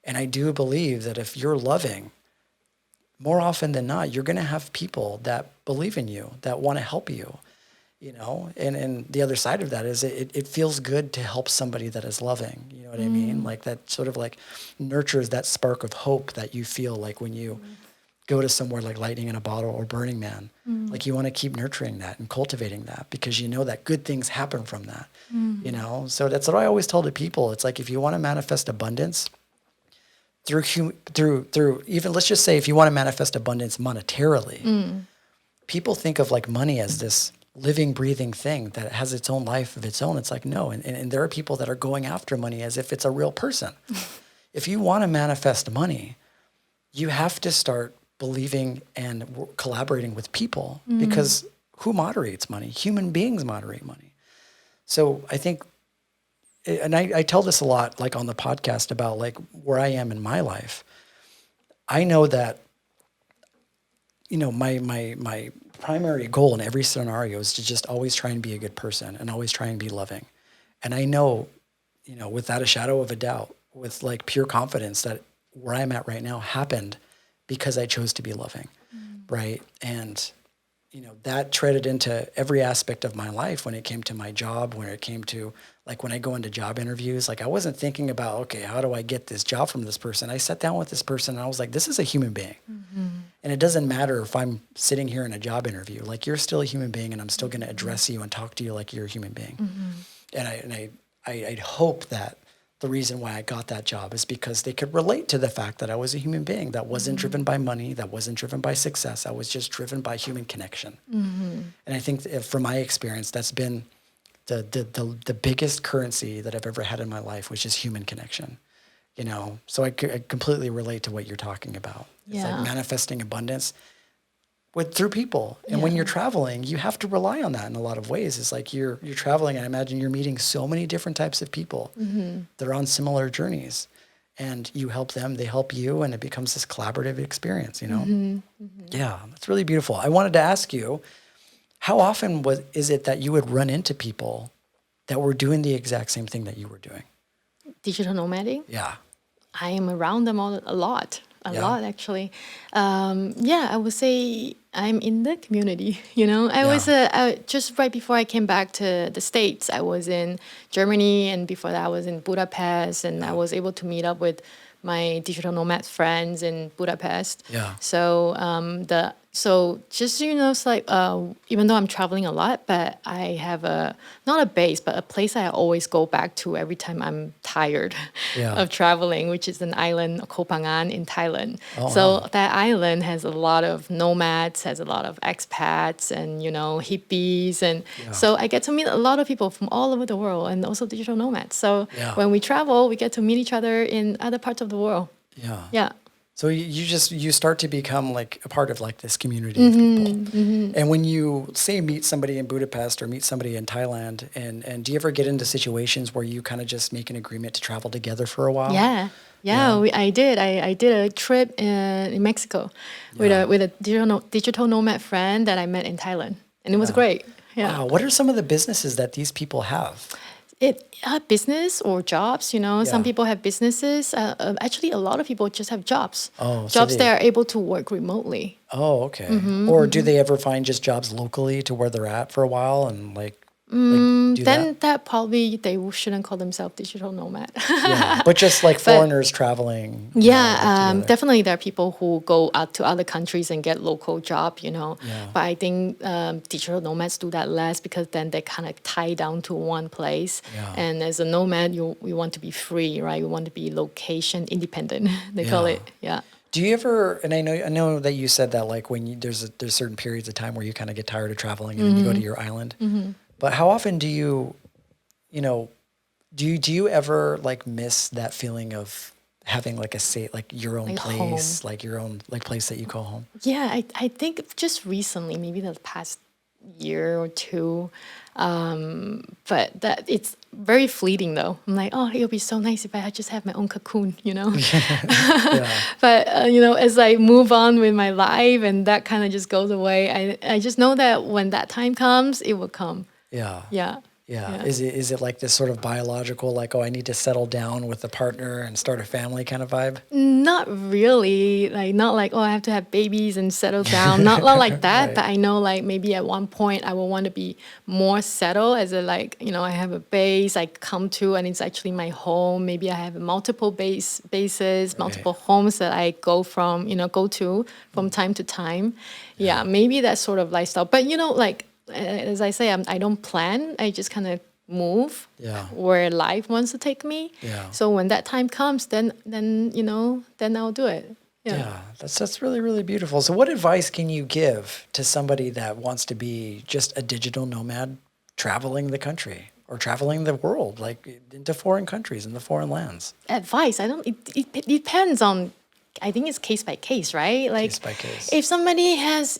And I do believe that if you're loving, more often than not, you're going to have people that believe in you, that want to help you, you know, and the other side of that is it feels good to help somebody that is loving, you know what I mean? Like that sort of like nurtures that spark of hope that you feel like when you go to somewhere like Lightning in a Bottle or Burning Man, like you want to keep nurturing that and cultivating that because you know that good things happen from that, you know? So that's what I always tell the people. It's like, if you want to manifest abundance through even, let's just say if you want to manifest abundance monetarily, people think of like money as this living, breathing thing that has its own life of its own. It's like, no. And there are people that are going after money as if it's a real person. If you want to manifest money, you have to start believing and collaborating with people, because who moderates money? Human beings moderate money. So I think, and I tell this a lot, like on the podcast about like where I am in my life. I know that, my primary goal in every scenario is to just always try and be a good person and always try and be loving. And I know, without a shadow of a doubt, with like pure confidence that where I'm at right now happened because I chose to be loving. Right. And, that treaded into every aspect of my life when it came to my job, when it came to like when I go into job interviews, like I wasn't thinking about, okay, how do I get this job from this person? I sat down with this person and I was like, this is a human being. And it doesn't matter if I'm sitting here in a job interview, like you're still a human being and I'm still going to address you and talk to you like you're a human being. And I hope that the reason why I got that job is because they could relate to the fact that I was a human being that wasn't driven by money, that wasn't driven by success. I was just driven by human connection. And I think that from my experience, that's been the biggest currency that I've ever had in my life, which is human connection. So I completely relate to what you're talking about. It's like manifesting abundance through people. And when you're traveling, you have to rely on that in a lot of ways. It's like you're traveling, and I imagine you're meeting so many different types of people that are on similar journeys. And you help them, they help you, and it becomes this collaborative experience, Yeah, that's really beautiful. I wanted to ask you, how often is it that you would run into people that were doing the exact same thing that you were doing? Digital nomading. Yeah. I am around them a lot actually. I would say I'm in the community. I was just right before I came back to the States, I was in Germany, and before that I was in Budapest, and I was able to meet up with my digital nomad friends in Budapest. Yeah. So just it's like even though I'm traveling a lot, but I have not a base, but a place I always go back to every time I'm tired of traveling, which is an island, Koh Phangan in Thailand. So that island has a lot of nomads, has a lot of expats, and hippies, and so I get to meet a lot of people from all over the world, and also digital nomads. So when we travel, we get to meet each other in other parts of the world. Yeah. So you start to become like a part of like this community of people. And when you say meet somebody in Budapest or meet somebody in Thailand, and do you ever get into situations where you kind of just make an agreement to travel together for a while? I did. I did a trip in Mexico with a digital nomad friend that I met in Thailand, and it was great. Yeah. Wow. What are some of the businesses that these people have? Business or jobs, some people have businesses. Actually, a lot of people just have jobs. Jobs that are able to work remotely. Oh, okay. Or do they ever find just jobs locally to where they're at for a while and do that probably they shouldn't call themselves digital nomad. But just like foreigners traveling. Definitely there are people who go out to other countries and get local job, But I think digital nomads do that less because then they kind of tie down to one place. And as a nomad, we want to be free, right? We want to be location independent. They call it. Do you ever? And I know that you said that like when there's certain periods of time where you kind of get tired of traveling and then you go to your island. But how often do you ever like miss that feeling of having like your own place, home. Like your own like place that you call home? Yeah, I think just recently, maybe the past year or two, but that it's very fleeting though. I'm like, oh, it'll be so nice if I just have my own cocoon, But as I move on with my life and that kind of just goes away, I just know that when that time comes, it will come. Yeah. Is it like this sort of biological, like, oh, I need to settle down with a partner and start a family kind of vibe? Not really. Not like, oh, I have to have babies and settle down. Not like that. Right. But I know like maybe at one point I will want to be more settled as I have a base I come to and it's actually my home. Maybe I have multiple bases, multiple homes that I go to from time to time. Yeah, maybe that sort of lifestyle. But as I say, I don't plan. I just kind of move where life wants to take me. So when that time comes, then I'll do it. That's really, really beautiful. So what advice can you give to somebody that wants to be just a digital nomad traveling the country or traveling the world, like into foreign countries and the foreign lands? Advice? It depends on, I think it's case by case, right? Like case by case. If somebody has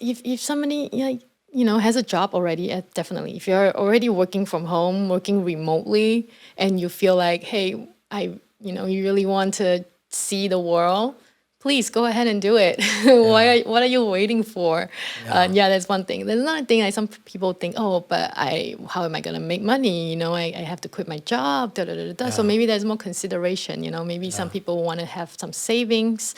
a job already, definitely. If you're already working from home, working remotely, and you feel like, hey, you really want to see the world, please go ahead and do it. What are you waiting for? That's one thing. There's another thing, like some people think, oh, but how am I gonna make money? You know, I have to quit my job. Da, da, da, da. So maybe there's more consideration. You know, maybe some people want to have some savings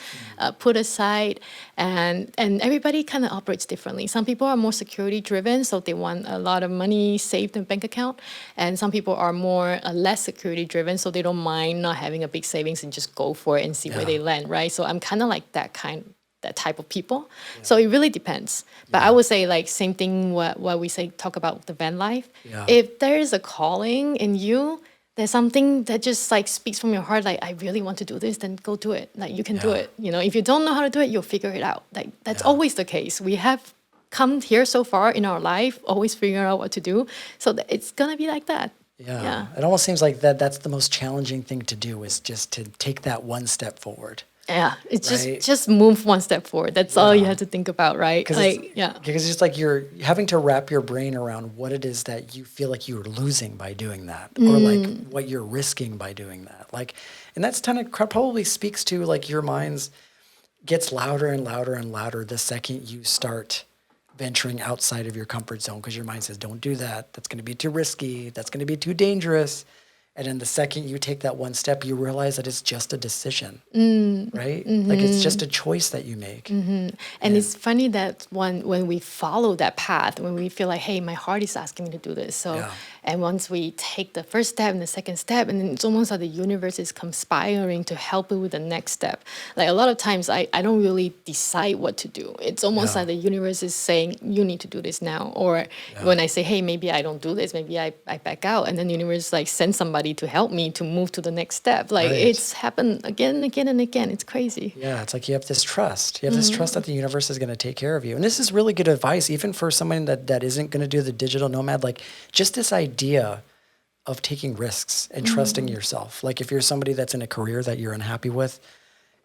put aside, and everybody kind of operates differently. Some people are more security driven, so they want a lot of money saved in a bank account, and some people are more less security driven, so they don't mind not having a big savings and just go for it and see where they land, right? So I'm kind of like that type of people. So it really depends. But I would say like same thing what we say talk about the van life. If there is a calling in you, there's something that just like speaks from your heart, like I really want to do this, then go do it. Like you can do it. You know, if you don't know how to do it, you'll figure it out. Like that's always the case. We have come here so far in our life, always figuring out what to do. So it's gonna be like that. Yeah. It almost seems like that's the most challenging thing to do, is just to take that one step forward. Yeah, it's right? just move one step forward. That's all you have to think about, right? Because it's just like you're having to wrap your brain around what it is that you feel like you're losing by doing that, or like what you're risking by doing that. Like, and that's kind of probably speaks to like your mind's gets louder and louder and louder the second you start venturing outside of your comfort zone, because your mind says, don't do that. That's going to be too risky. That's going to be too dangerous. And then the second you take that one step, you realize that it's just a decision, right? Like it's just a choice that you make. And it's funny that when we follow that path, when we feel like, hey, my heart is asking me to do this. So, and once we take the first step and the second step, and then it's almost like the universe is conspiring to help you with the next step. Like a lot of times I don't really decide what to do. It's almost like the universe is saying, you need to do this now. Or when I say, hey, maybe I don't do this, maybe I back out. And then the universe like sends somebody to help me to move to the next step. Like it's happened again and again and again. It's crazy. Yeah, it's like you have this trust. You have this trust that the universe is going to take care of you. And this is really good advice, even for someone that isn't going to do the digital nomad. Like just this idea of taking risks and trusting yourself. Like if you're somebody that's in a career that you're unhappy with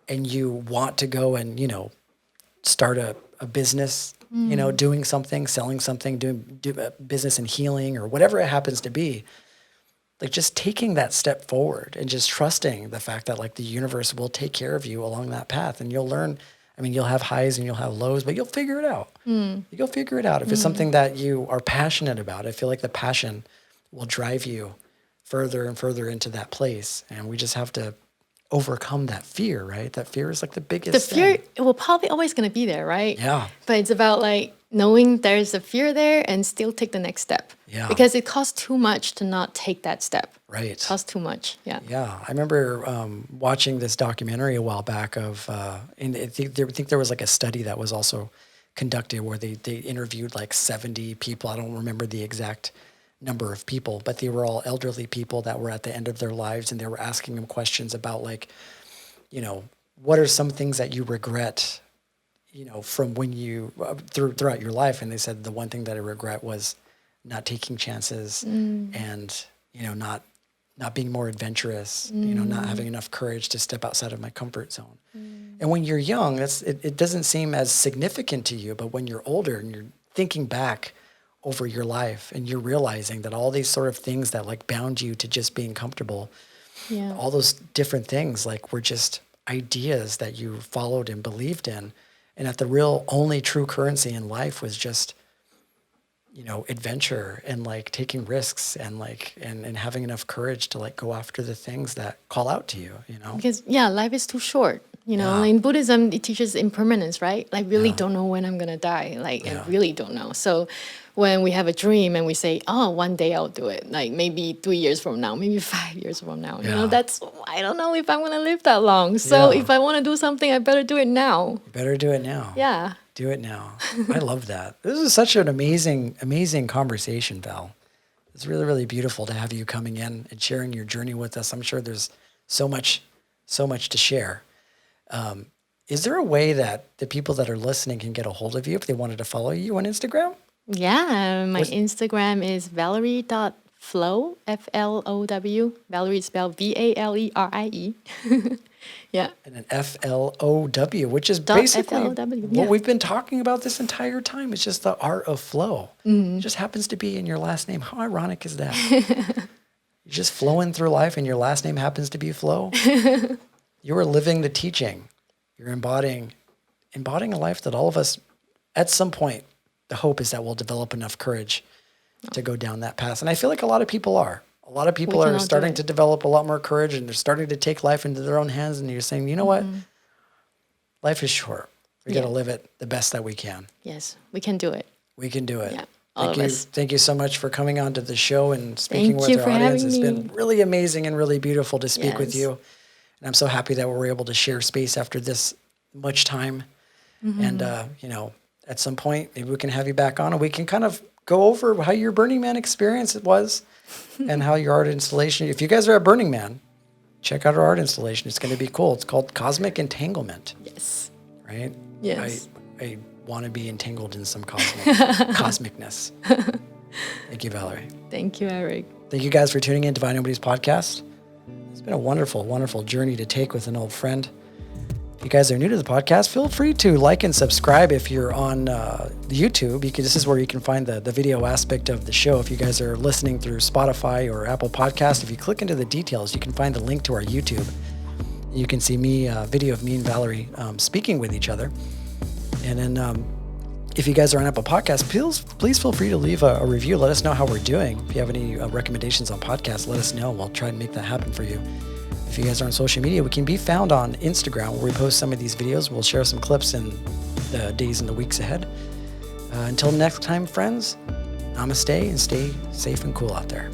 and you want to go and, you know, start a business, you know, doing something, selling something, do a business in healing or whatever it happens to be, like just taking that step forward and just trusting the fact that like the universe will take care of you along that path, and you'll learn. I mean, you'll have highs and you'll have lows, but you'll figure it out. You'll figure it out. If it's something that you are passionate about, I feel like the passion will drive you further and further into that place. And we just have to overcome that fear, right? That fear is like the biggest The fear, thing. it will probably always going to be there, right? Yeah. But it's about like knowing there's a fear there and still take the next step. Yeah. Because it costs too much to not take that step. Right. It costs too much. Yeah. Yeah. I remember watching this documentary a while back and I think there was like a study that was also conducted where they interviewed like 70 people. I don't remember the exact number of people, but they were all elderly people that were at the end of their lives, and they were asking them questions about like, you know, what are some things that you regret, you know, from when you throughout your life? And they said the one thing that I regret was not taking chances and, you know, not being more adventurous, you know, not having enough courage to step outside of my comfort zone. And when you're young, it doesn't seem as significant to you, but when you're older and you're thinking back over your life and you're realizing that all these sort of things that like bound you to just being comfortable, all those different things like were just ideas that you followed and believed in, and that the real only true currency in life was just, you know, adventure and like taking risks and like and having enough courage to like go after the things that call out to you, you know? Because life is too short. You know, in Buddhism, it teaches impermanence, right? Like, really don't know when I'm going to die. Like, I really don't know. So when we have a dream and we say, oh, one day I'll do it, like maybe 3 years from now, maybe 5 years from now, you know, I don't know if I'm going to live that long. So if I want to do something, I better do it now. You better do it now. Yeah. Do it now. I love that. This is such an amazing conversation, Val. It's really, really beautiful to have you coming in and sharing your journey with us. I'm sure there's so much to share. Is there a way that the people that are listening can get a hold of you if they wanted to follow you on Instagram? Yeah, my Instagram is valerie.flow, Flow. Valerie is spelled Valerie. Yeah. And an FLOW, which is Dot basically FLOW, what we've been talking about this entire time. It's just the art of flow. It just happens to be in your last name. How ironic is that? You're just flowing through life and your last name happens to be Flow. You are living the teaching. You're embodying a life that all of us, at some point, the hope is that we'll develop enough courage to go down that path. And I feel like a lot of people are. A lot of people are starting to develop a lot more courage, and they're starting to take life into their own hands. And you're saying, you know what? Life is short. We got to live it the best that we can. Yes, we can do it. We can do it. Yeah, Thank you. Thank you so much for coming on to the show and speaking Thank with you our for audience. having It's me. been really amazing and really beautiful to speak with Yes. you. And I'm so happy that we were able to share space after this much time. And, you know, at some point, maybe we can have you back on and we can kind of go over how your Burning Man experience was and how your art installation. If you guys are at Burning Man, check out our art installation. It's going to be cool. It's called Cosmic Entanglement. Yes. Right? Yes. I want to be entangled in some cosmicness. Thank you, Valerie. Thank you, Eric. Thank you guys for tuning in to Divine Nobodies podcast. It's been a wonderful, wonderful journey to take with an old friend. If you guys are new to the podcast, feel free to like and subscribe. If you're on YouTube, this is where you can find the video aspect of the show. If you guys are listening through Spotify or Apple Podcast, if you click into the details, you can find the link to our YouTube. You can see video of me and Valerie speaking with each other. And then if you guys are on Apple Podcasts, please feel free to leave a review. Let us know how we're doing. If you have any recommendations on podcasts, let us know. We'll try and make that happen for you. If you guys are on social media, we can be found on Instagram where we post some of these videos. We'll share some clips in the days and the weeks ahead. Until next time, friends, namaste and stay safe and cool out there.